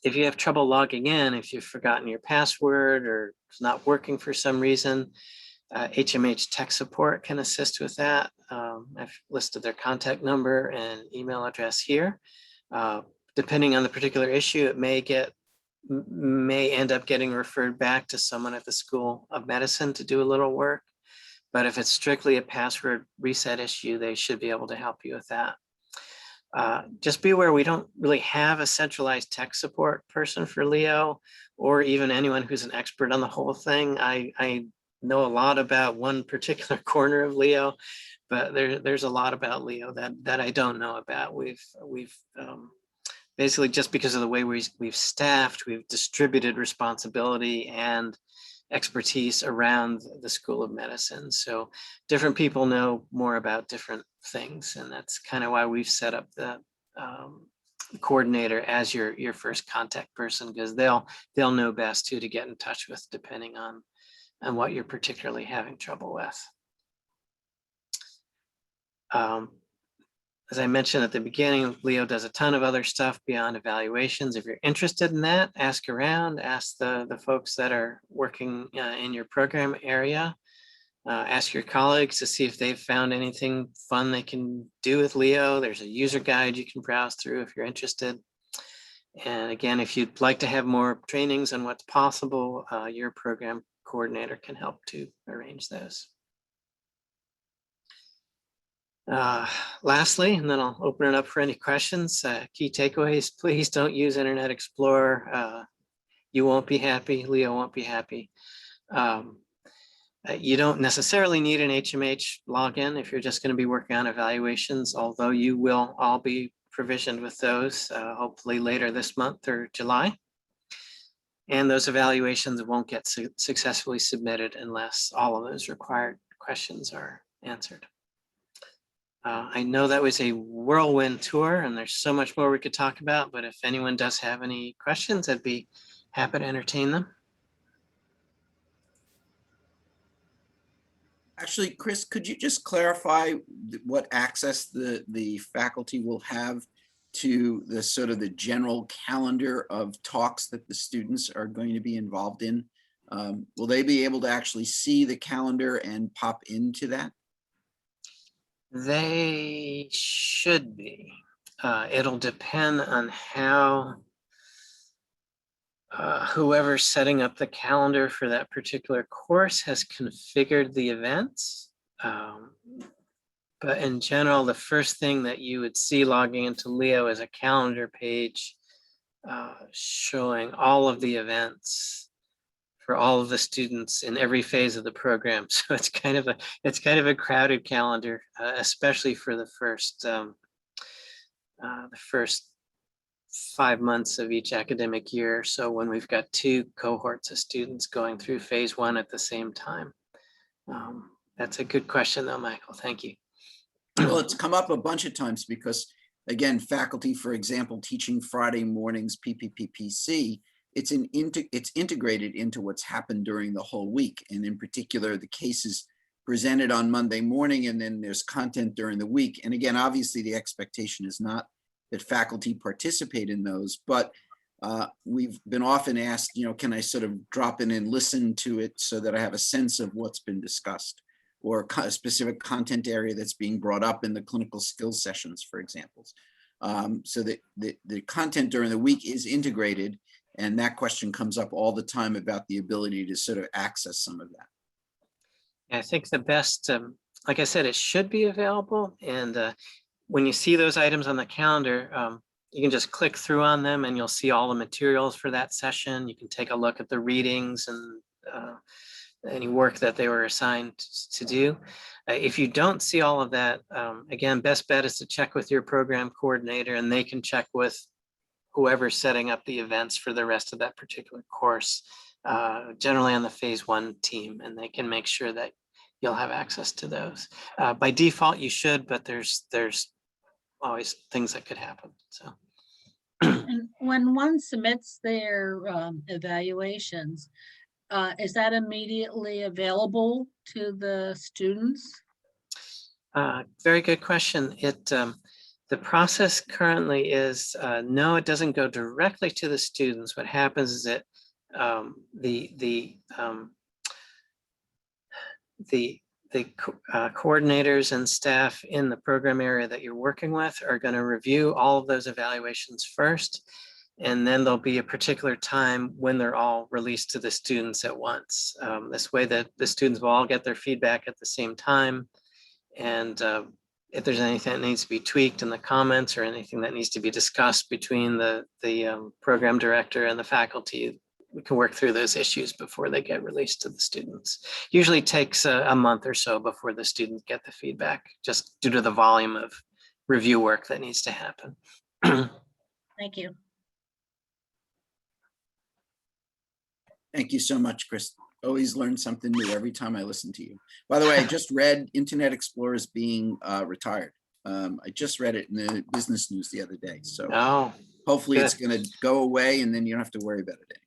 [SPEAKER 12] If you have trouble logging in, if you've forgotten your password or it's not working for some reason, HMH Tech Support can assist with that. I've listed their contact number and email address here. Depending on the particular issue, it may end up getting referred back to someone at the School of Medicine to do a little work. But if it's strictly a password reset issue, they should be able to help you with that. Just be aware we don't really have a centralized tech support person for Leo, or even anyone who's an expert on the whole thing. I know a lot about one particular corner of Leo, but there's a lot about Leo that I don't know about. We've basically, just because of the way we've staffed, we've distributed responsibility and expertise around the School of Medicine. So different people know more about different things, and that's kind of why we've set up the coordinator as your first contact person, because they'll know best who to get in touch with depending on what you're particularly having trouble with. As I mentioned at the beginning, Leo does a ton of other stuff beyond evaluations. If you're interested in that, ask around, ask the folks that are working in your program area. Ask your colleagues to see if they've found anything fun they can do with Leo. There's a user guide you can browse through if you're interested. And again, if you'd like to have more trainings on what's possible, your program coordinator can help to arrange those. Lastly, and then I'll open it up for any questions. Key takeaways: please don't use Internet Explorer. You won't be happy. Leo won't be happy. You don't necessarily need an HMH login if you're just going to be working on evaluations, although you will all be provisioned with those, hopefully later this month or July. And those evaluations won't get successfully submitted unless all of those required questions are answered. I know that was a whirlwind tour and there's so much more we could talk about, but if anyone does have any questions, I'd be happy to entertain them.
[SPEAKER 1] Actually, Chris, could you just clarify what access the faculty will have to the sort of the general calendar of talks that the students are going to be involved in? Will they be able to actually see the calendar and pop into that?
[SPEAKER 12] They should be. It'll depend on how whoever's setting up the calendar for that particular course has configured the events. But in general, the first thing that you would see logging into Leo is a calendar page showing all of the events for all of the students in every phase of the program. So it's kind of a crowded calendar, especially for the first 5 months of each academic year. So when we've got 2 cohorts of students going through phase 1 at the same time. That's a good question though, Michael. Thank you.
[SPEAKER 1] Well, it's come up a bunch of times because, again, faculty, for example, teaching Friday mornings PPPPC, it's integrated into what's happened during the whole week. And in particular, the cases presented on Monday morning, and then there's content during the week. And again, obviously the expectation is not that faculty participate in those, but we've been often asked, can I sort of drop in and listen to it so that I have a sense of what's been discussed, or a specific content area that's being brought up in the clinical skills sessions, for example. So that the content during the week is integrated, and that question comes up all the time about the ability to sort of access some of that.
[SPEAKER 12] I think the best, like I said, it should be available. And when you see those items on the calendar, you can just click through on them and you'll see all the materials for that session. You can take a look at the readings and any work that they were assigned to do. If you don't see all of that, again, best bet is to check with your program coordinator, and they can check with whoever's setting up the events for the rest of that particular course, generally on the phase 1 team, and they can make sure that you'll have access to those. By default, you should, but there's always things that could happen. So,
[SPEAKER 3] And when one submits their evaluations, is that immediately available to the students?
[SPEAKER 12] very good question. The process currently is, no, it doesn't go directly to the students. What happens is that the coordinators and staff in the program area that you're working with are going to review all of those evaluations first. And then there'll be a particular time when they're all released to the students at once. This way that the students will all get their feedback at the same time. And if there's anything that needs to be tweaked in the comments or anything that needs to be discussed between the program director and the faculty, we can work through those issues before they get released to the students. Usually takes a month or so before the students get the feedback, just due to the volume of review work that needs to happen.
[SPEAKER 3] Thank you.
[SPEAKER 1] Thank you so much, Chris. Always learn something new every time I listen to you. By the way, I just read Internet Explorer is being retired. I just read it in the business news the other day. So hopefully it's going to go away and then you don't have to worry about it anymore.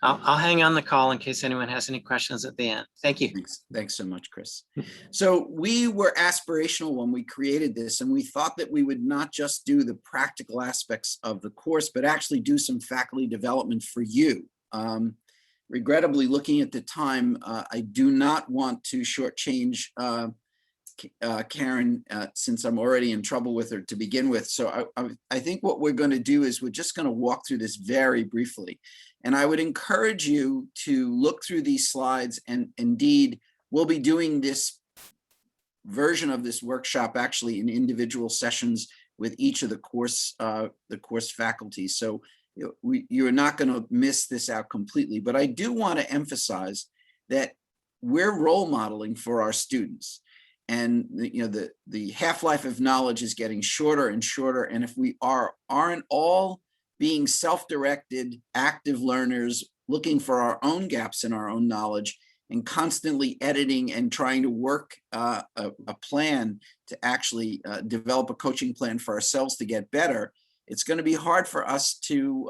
[SPEAKER 12] I'll hang on the call in case anyone has any questions at the end. Thank you.
[SPEAKER 1] Thanks so much, Chris. So we were aspirational when we created this, and we thought that we would not just do the practical aspects of the course, but actually do some faculty development for you. Regrettably, looking at the time, I do not want to shortchange Karen, since I'm already in trouble with her to begin with. So I think what we're going to do is we're just going to walk through this very briefly. And I would encourage you to look through these slides, and indeed, we'll be doing this version of this workshop actually in individual sessions with each of the course faculty. So you're not going to miss this out completely, but I do want to emphasize that we're role modeling for our students. and the half-life of knowledge is getting shorter and shorter. And if we aren't all being self-directed, active learners, looking for our own gaps in our own knowledge, and constantly editing and trying to work a plan to actually develop a coaching plan for ourselves to get better, it's going to be hard for us to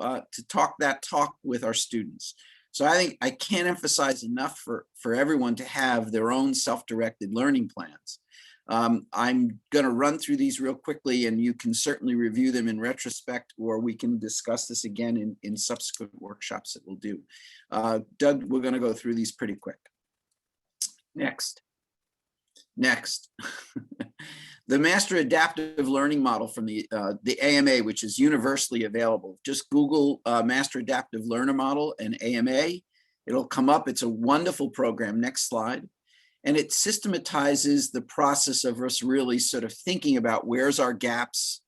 [SPEAKER 1] talk that talk with our students. So I think I can't emphasize enough for everyone to have their own self-directed learning plans. I'm going to run through these real quickly, and you can certainly review them in retrospect, or we can discuss this again in subsequent workshops that we'll do. Doug, we're going to go through these pretty quick. Next. The Master Adaptive Learning Model from the AMA, which is universally available. Just Google Master Adaptive Learner Model and AMA. It'll come up. It's a wonderful program. Next slide. And it systematizes the process of us really sort of thinking about where's our gaps,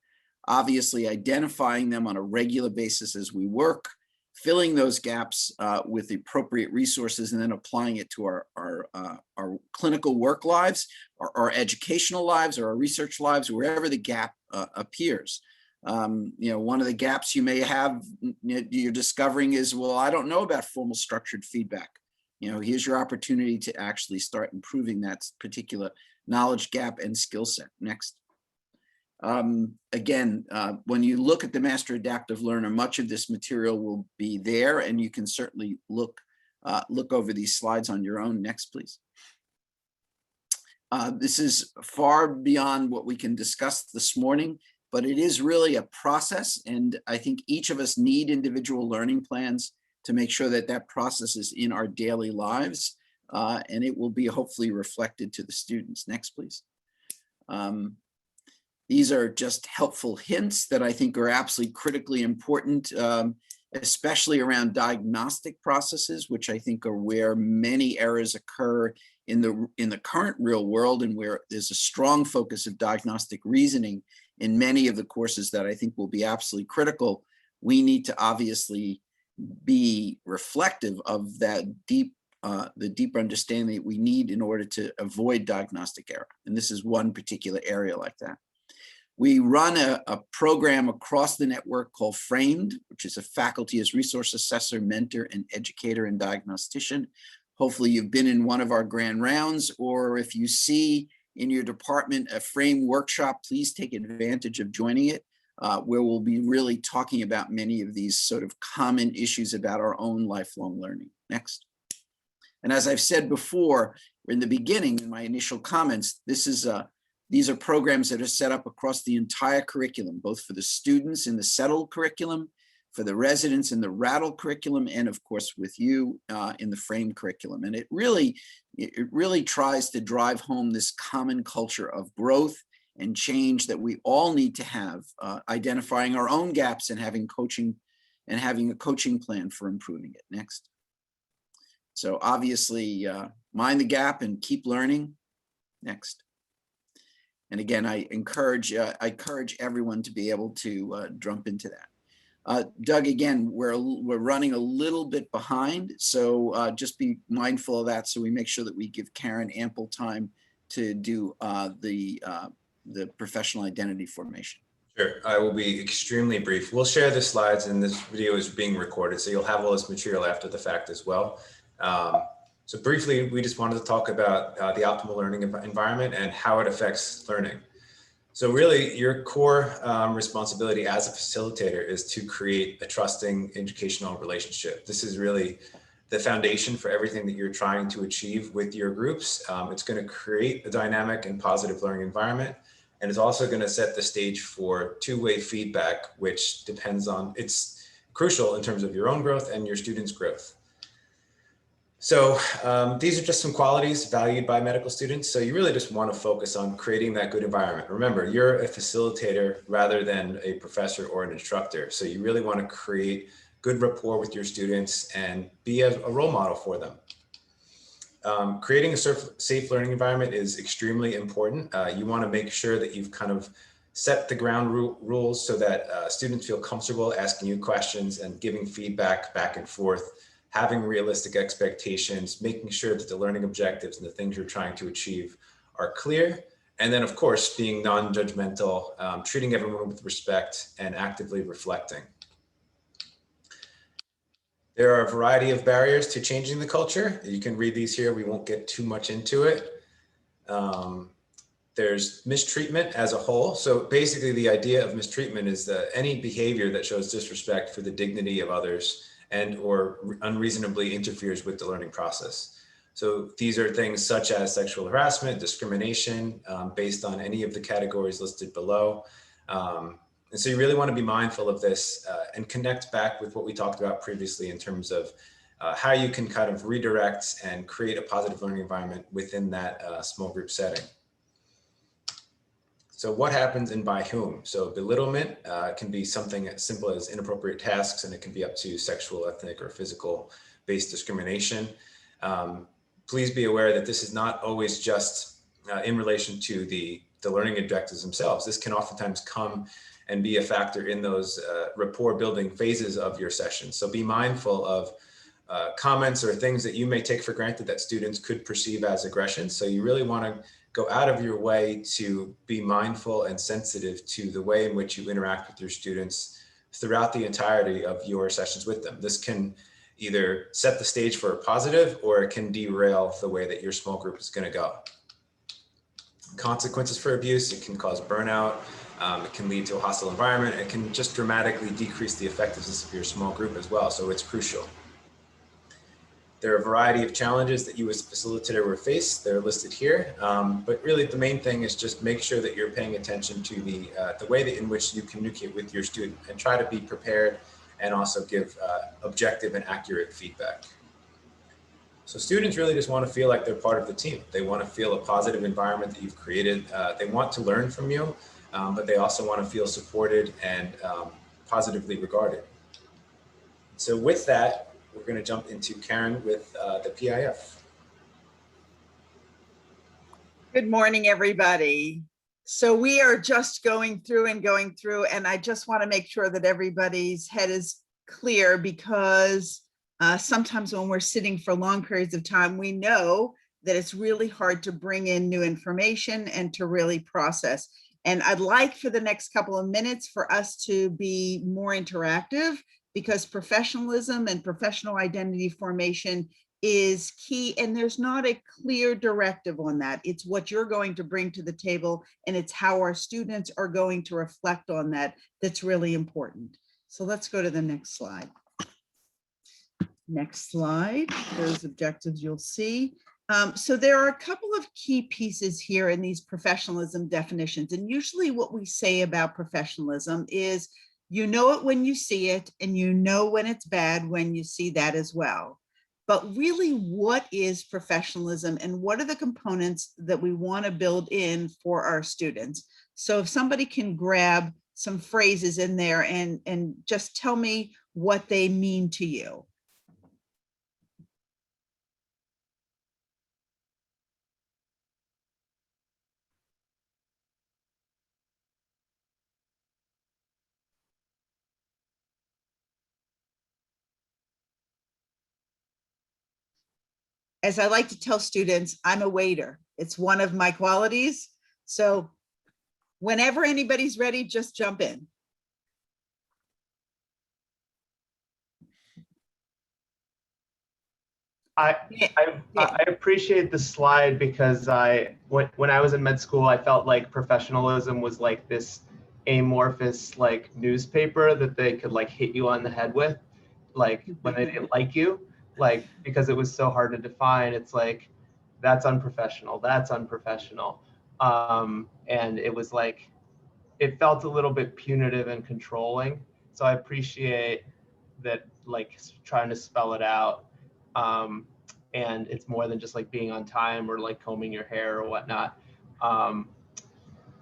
[SPEAKER 1] obviously identifying them on a regular basis as we work, filling those gaps with the appropriate resources, and then applying it to our clinical work lives, our educational lives, or our research lives, wherever the gap appears. One of the gaps you may have, you're discovering is, well, I don't know about formal structured feedback. Here's your opportunity to actually start improving that particular knowledge gap and skill set. Next. Again, when you look at the Master Adaptive Learner, much of this material will be there, and you can certainly look over these slides on your own. Next, please. This is far beyond what we can discuss this morning, but it is really a process, and I think each of us need individual learning plans to make sure that that process is in our daily lives, and it will be hopefully reflected to the students. Next, please. These are just helpful hints that I think are absolutely critically important, especially around diagnostic processes, which I think are where many errors occur in the current real world, and where there's a strong focus of diagnostic reasoning in many of the courses that I think will be absolutely critical. We need to obviously be reflective of that the deep understanding that we need in order to avoid diagnostic error. And this is one particular area like that. We run a program across the network called Framed, which is a faculty as resource assessor, mentor, and educator and diagnostician. Hopefully you've been in one of our grand rounds, or if you see in your department a Frame workshop, please take advantage of joining it, where we'll be really talking about many of these sort of common issues about our own lifelong learning. Next. And as I've said before, in the beginning, in my initial comments, these are programs that are set up across the entire curriculum, both for the students in the settled curriculum, for the residents in the rattle curriculum, and of course with you in the Frame curriculum. And it really tries to drive home this common culture of growth and change that we all need to have, identifying our own gaps and having a coaching plan for improving it. Next. So obviously mind the gap and keep learning. Next. And again, I encourage everyone to be able to jump into that. Doug, again, we're running a little bit behind, so just be mindful of that, so we make sure that we give Karen ample time to do the professional identity formation.
[SPEAKER 4] Sure, I will be extremely brief. We'll share the slides, and this video is being recorded, so you'll have all this material after the fact as well. So briefly, we just wanted to talk about the optimal learning environment and how it affects learning. So really, your core responsibility as a facilitator is to create a trusting educational relationship. This is really the foundation for everything that you're trying to achieve with your groups. It's going to create a dynamic and positive learning environment, and it's also going to set the stage for two-way feedback, which it's crucial in terms of your own growth and your students' growth. So these are just some qualities valued by medical students. So you really just want to focus on creating that good environment. Remember, you're a facilitator rather than a professor or an instructor. So you really want to create good rapport with your students and be a role model for them. Creating a safe learning environment is extremely important. You want to make sure that you've kind of set the ground rules so that students feel comfortable asking you questions and giving feedback back and forth, having realistic expectations, making sure that the learning objectives and the things you're trying to achieve are clear. And then, of course, being non-judgmental, treating everyone with respect, and actively reflecting. There are a variety of barriers to changing the culture. You can read these here. We won't get too much into it. There's mistreatment as a whole. So basically the idea of mistreatment is that any behavior that shows disrespect for the dignity of others and or unreasonably interferes with the learning process. So these are things such as sexual harassment, discrimination, based on any of the categories listed below. And so you really want to be mindful of this and connect back with what we talked about previously in terms of how you can kind of redirect and create a positive learning environment within that small group setting. So what happens and by whom? So belittlement can be something as simple as inappropriate tasks, and it can be up to sexual, ethnic, or physical based discrimination. Please be aware that this is not always just in relation to the learning objectives themselves. This can oftentimes come and be a factor in those rapport building phases of your session. So be mindful of comments or things that you may take for granted that students could perceive as aggression. So you really want to go out of your way to be mindful and sensitive to the way in which you interact with your students throughout the entirety of your sessions with them. This can either set the stage for a positive, or it can derail the way that your small group is going to go. Consequences for abuse: it can cause burnout, it can lead to a hostile environment, it can just dramatically decrease the effectiveness of your small group as well, so it's crucial. There are a variety of challenges that you as a facilitator will face. They're listed here, but really the main thing is just make sure that you're paying attention to the way that in which you communicate with your student, and try to be prepared and also give objective and accurate feedback. So students really just want to feel like they're part of the team. They want to feel a positive environment that you've created. They want to learn from you, but they also want to feel supported and positively regarded. So with that, we're going to jump into Karen with the PIF.
[SPEAKER 13] Good morning, everybody. So we are just going through, and I just want to make sure that everybody's head is clear, because sometimes when we're sitting for long periods of time, we know that it's really hard to bring in new information and to really process. And I'd like for the next couple of minutes for us to be more interactive, because professionalism and professional identity formation is key, and there's not a clear directive on that. It's what you're going to bring to the table, and it's how our students are going to reflect on that that's really important. So let's go to the next slide. Next slide, those objectives you'll see. So there are a couple of key pieces here in these professionalism definitions, and usually what we say about professionalism is you know it when you see it, and you know when it's bad when you see that as well. But really, what is professionalism, and what are the components that we want to build in for our students? So if somebody can grab some phrases in there and just tell me what they mean to you. As I like to tell students, I'm a waiter. It's one of my qualities. So whenever anybody's ready, just jump in.
[SPEAKER 6] I appreciate the slide, because when I was in med school, I felt like professionalism was like this amorphous like newspaper that they could like hit you on the head with, like when they didn't like you, like because it was so hard to define. It's like, that's unprofessional, that's unprofessional. And it was like, it felt a little bit punitive and controlling. So I appreciate that, like trying to spell it out. And it's more than just like being on time or like combing your hair or whatnot.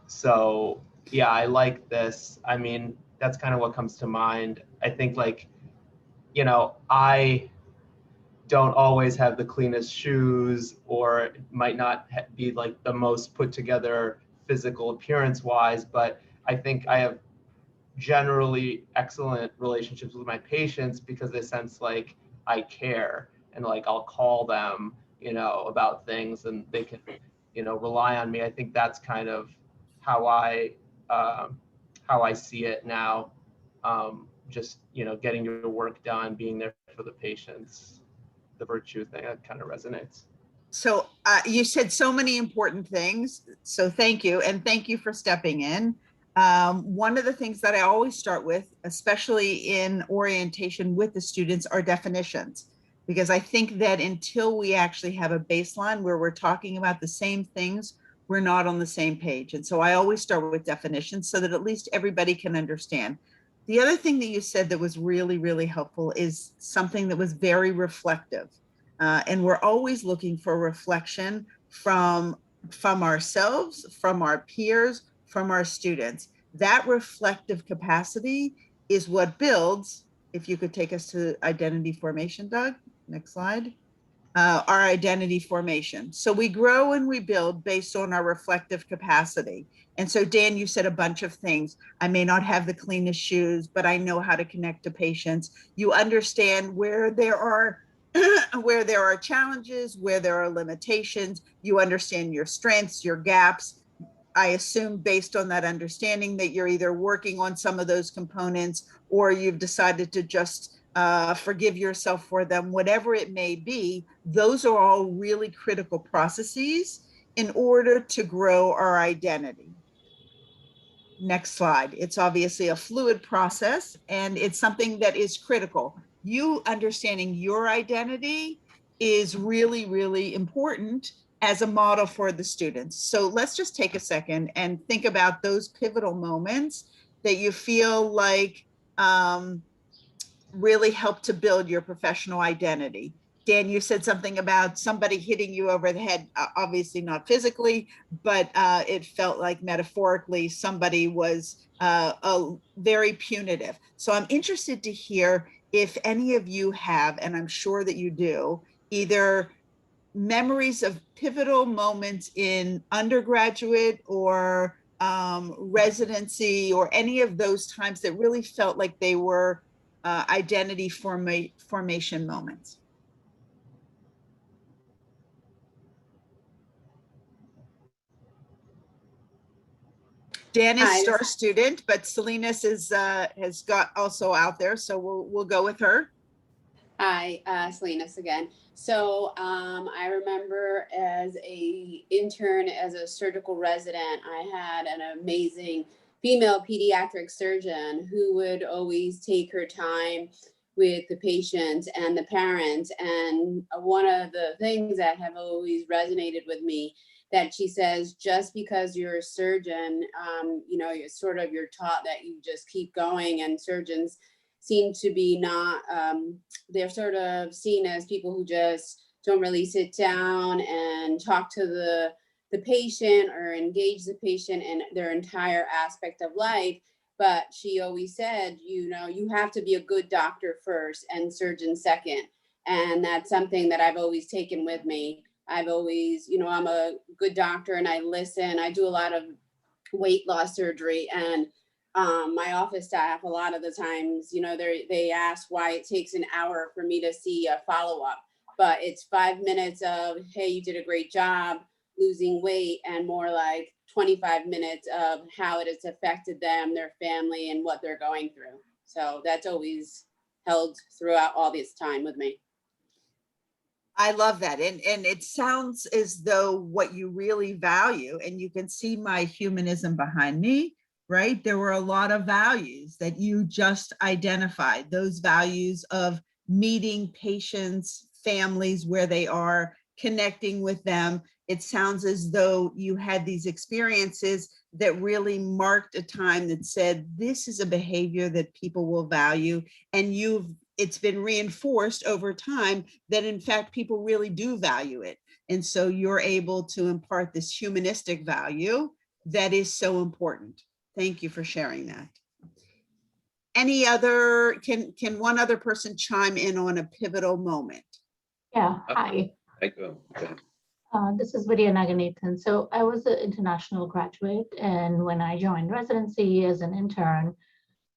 [SPEAKER 6] So yeah, I like this. I mean, that's kind of what comes to mind. I think like, you know, I don't always have the cleanest shoes, or might not be like the most put together physical appearance wise, but I think I have generally excellent relationships with my patients, because they sense like I care, and like I'll call them, you know, about things, and they can rely on me. I think that's kind of how I see it now. Just, getting your work done, being there for the patients, the virtue thing, that kind of resonates.
[SPEAKER 13] So you said so many important things. So thank you. And thank you for stepping in. One of the things that I always start with, especially in orientation with the students, are definitions. Because I think that until we actually have a baseline where we're talking about the same things, we're not on the same page. And so I always start with definitions so that at least everybody can understand. The other thing that you said that was really, really helpful is something that was very reflective. And we're always looking for reflection from ourselves, from our peers, from our students. That reflective capacity is what builds, if you could take us to identity formation, Doug, next slide, our identity formation. So we grow and we build based on our reflective capacity. And so Dan, you said a bunch of things. I may not have the cleanest shoes, but I know how to connect to patients. You understand where there are challenges, where there are limitations. You understand your strengths, your gaps. I assume based on that understanding that you're either working on some of those components or you've decided to just forgive yourself for them, whatever it may be. Those are all really critical processes in order to grow our identity. Next slide. It's obviously a fluid process and it's something that is critical. You understanding your identity is really, really important as a model for the students. So let's just take a second and think about those pivotal moments that you feel like really help to build your professional identity. Dan, you said something about somebody hitting you over the head, obviously not physically, but it felt like metaphorically somebody was very punitive. So I'm interested to hear if any of you have, and I'm sure that you do, either memories of pivotal moments in undergraduate or residency or any of those times that really felt like they were identity formation moments. Dan is
[SPEAKER 10] Hi.
[SPEAKER 13] star student, but Salinas is has got also out there, so we'll go with her.
[SPEAKER 10] Hi, Salinas again. So I remember as a intern, as a surgical resident, I had an amazing female pediatric surgeon who would always take her time with the patients and the parents. And one of the things that have always resonated with me, that she says, just because you're a surgeon, you're taught that you just keep going, and surgeons seem to be not, they're sort of seen as people who just don't really sit down and talk to the patient or engage the patient in their entire aspect of life. But she always said, you have to be a good doctor first and surgeon second. And that's something that I've always taken with me. I've always, I'm a good doctor and I listen. I do a lot of weight loss surgery, and my office staff, a lot of the times, they ask why it takes an hour for me to see a follow-up, but it's 5 minutes of, hey, you did a great job losing weight, and more like 25 minutes of how it has affected them, their family, and what they're going through. So that's always held throughout all this time with me.
[SPEAKER 13] I love that. And it sounds as though what you really value, and you can see my humanism behind me, right? There were a lot of values that you just identified, those values of meeting patients, families where they are, connecting with them. It sounds as though you had these experiences that really marked a time that said, this is a behavior that people will value. And it's been reinforced over time that in fact, people really do value it. And so you're able to impart this humanistic value that is so important. Thank you for sharing that. Any other, can one other person chime in on a pivotal moment?
[SPEAKER 5] Yeah, hi. This is Vidya Naganathan. So I was an international graduate, and when I joined residency as an intern,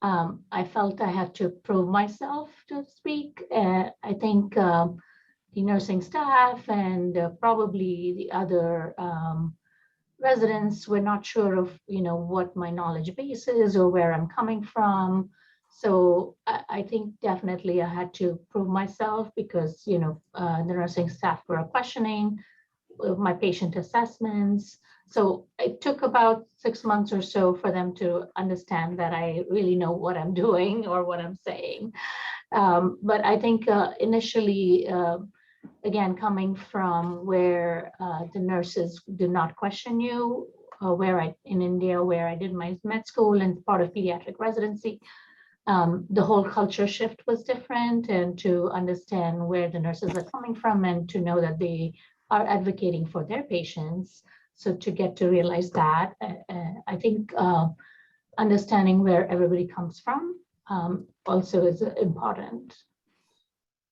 [SPEAKER 5] I felt I had to prove myself to speak. I think the nursing staff and probably the other residents were not sure of, what my knowledge base is or where I'm coming from. So I think definitely I had to prove myself because, the nursing staff were questioning my patient assessments. So it took about 6 months or so for them to understand that I really know what I'm doing or what I'm saying. But I think initially, again, coming from where the nurses do not question you, in India, where I did my med school and part of pediatric residency, the whole culture shift was different, and to understand where the nurses are coming from and to know that they are advocating for their patients. So to get to realize that, I think understanding where everybody comes from also is important.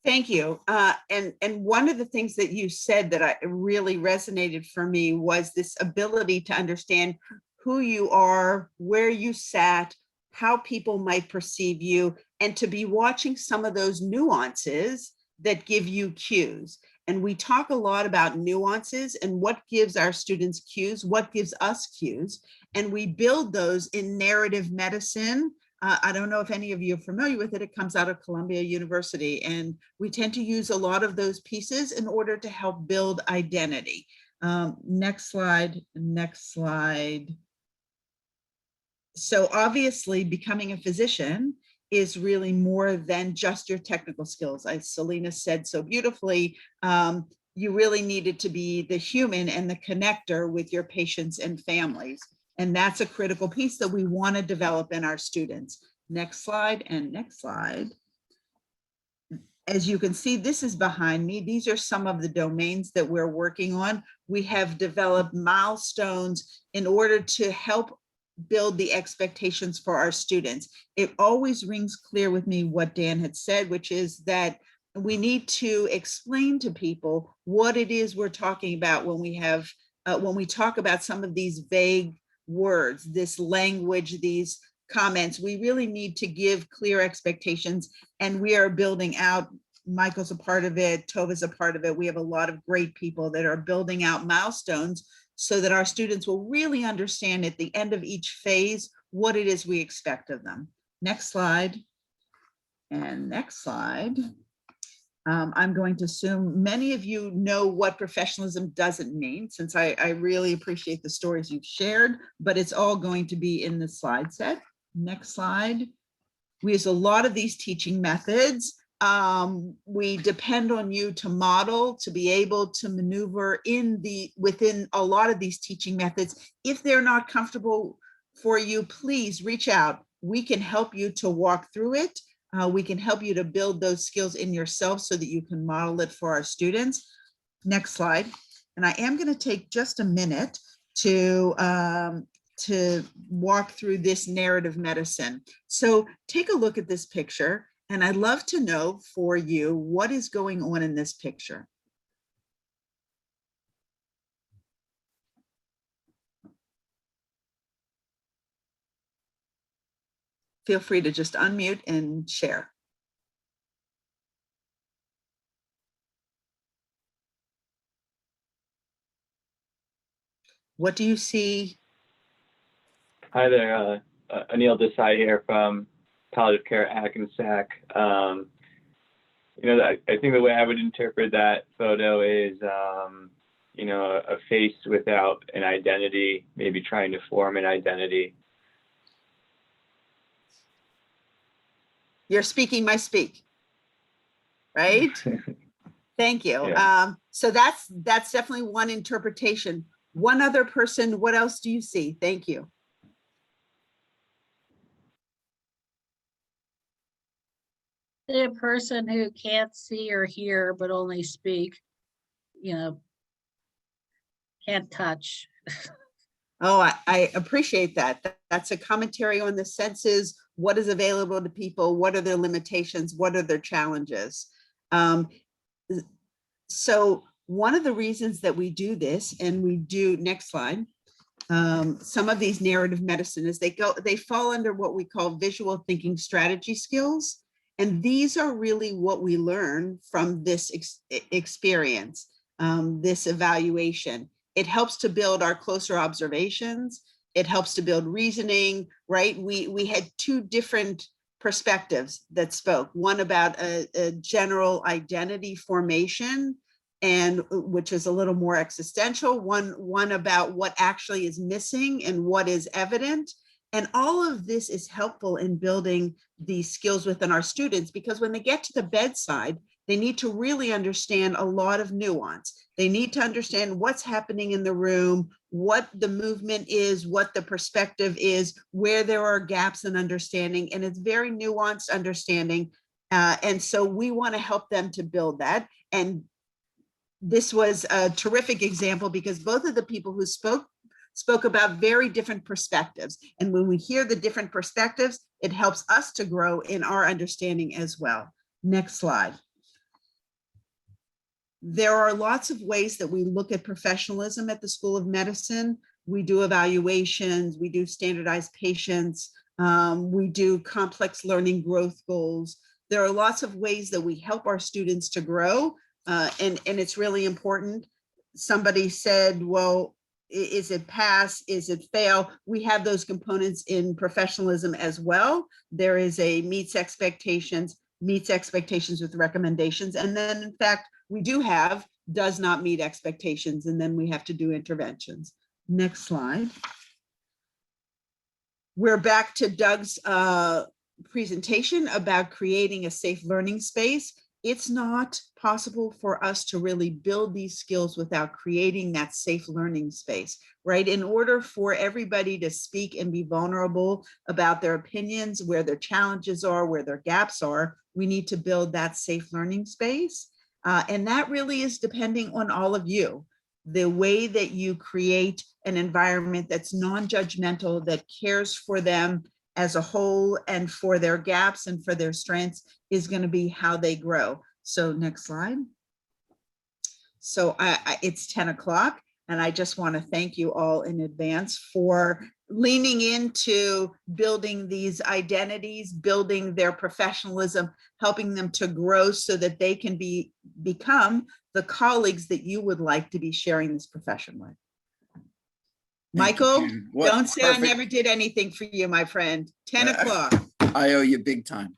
[SPEAKER 13] Thank you. And one of the things that you said that really resonated for me was this ability to understand who you are, where you sat, how people might perceive you, and to be watching some of those nuances that give you cues. And we talk a lot about nuances and what gives our students cues, what gives us cues, and we build those in narrative medicine. I don't know if any of you are familiar with it. It comes out of Columbia University, and we tend to use a lot of those pieces in order to help build identity. Next slide, next slide. So obviously becoming a physician is really more than just your technical skills. As Selena said so beautifully, you really needed to be the human and the connector with your patients and families. And that's a critical piece that we want to develop in our students. Next slide and next slide. As you can see, this is behind me. These are some of the domains that we're working on. We have developed milestones in order to help build the expectations for our students. It always rings clear with me what Dan had said, which is that we need to explain to people what it is we're talking about when we talk about some of these vague words, this language, these comments. We really need to give clear expectations, and we are building out. Michael's a part of it, Tova's a part of it. We have a lot of great people that are building out milestones so that our students will really understand at the end of each phase what it is we expect of them. Next slide. And next slide. I'm going to assume many of you know what professionalism doesn't mean, since I really appreciate the stories you've shared, but it's all going to be in the slide set. Next slide. We use a lot of these teaching methods. We depend on you to model, to be able to maneuver within a lot of these teaching methods. If they're not comfortable for you, please reach out. We can help you to walk through it. We can help you to build those skills in yourself so that you can model it for our students. Next slide. And I am going to take just a minute to walk through this narrative medicine. So take a look at this picture, and I'd love to know for you what is going on in this picture. Feel free to just unmute and share. What do you see?
[SPEAKER 9] Hi there, Anil Desai here from Palliative Care at Hackensack. I think the way I would interpret that photo is, a face without an identity, maybe trying to form an identity.
[SPEAKER 13] You're speaking my speak, right? Thank you.
[SPEAKER 9] Yeah.
[SPEAKER 13] So that's definitely one interpretation. One other person, what else do you see? Thank you.
[SPEAKER 3] The person who can't see or hear but only speak, can't touch.
[SPEAKER 13] Oh, I appreciate that. That's a commentary on the senses. What is available to people? What are their limitations? What are their challenges? So one of the reasons that we do this, and we do, next slide, some of these narrative medicine is they fall under what we call visual thinking strategy skills. And these are really what we learn from this experience, this evaluation. It helps to build our closer observations. It helps to build reasoning, right? We had two different perspectives that spoke, one about a general identity formation, and which is a little more existential, one about what actually is missing and what is evident. And all of this is helpful in building these skills within our students, because when they get to the bedside, they need to really understand a lot of nuance. They need to understand what's happening in the room, what the movement is, what the perspective is, where there are gaps in understanding, and it's very nuanced understanding. And so we want to help them to build that. And this was a terrific example because both of the people who spoke about very different perspectives. And when we hear the different perspectives, it helps us to grow in our understanding as well. Next slide. There are lots of ways that we look at professionalism at the School of Medicine. We do evaluations, we do standardized patients, we do complex learning growth goals. There are lots of ways that we help our students to grow, and it's really important. Somebody said, well, is it pass? Is it fail? We have those components in professionalism as well. There is a meets expectations with recommendations. And then in fact, we do have does not meet expectations, and then we have to do interventions. Next slide. We're back to Doug's presentation about creating a safe learning space. It's not possible for us to really build these skills without creating that safe learning space, right? In order for everybody to speak and be vulnerable about their opinions, where their challenges are, where their gaps are, we need to build that safe learning space. And that really is depending on all of you. The way that you create an environment that's non-judgmental, that cares for them as a whole and for their gaps and for their strengths is going to be how they grow. So next slide. So it's 10 o'clock. And I just want to thank you all in advance for leaning into building these identities, building their professionalism, helping them to grow so that they can become the colleagues that you would like to be sharing this profession with. Michael, don't say I never did anything for you, my friend. 10 o'clock.
[SPEAKER 1] I owe you big time.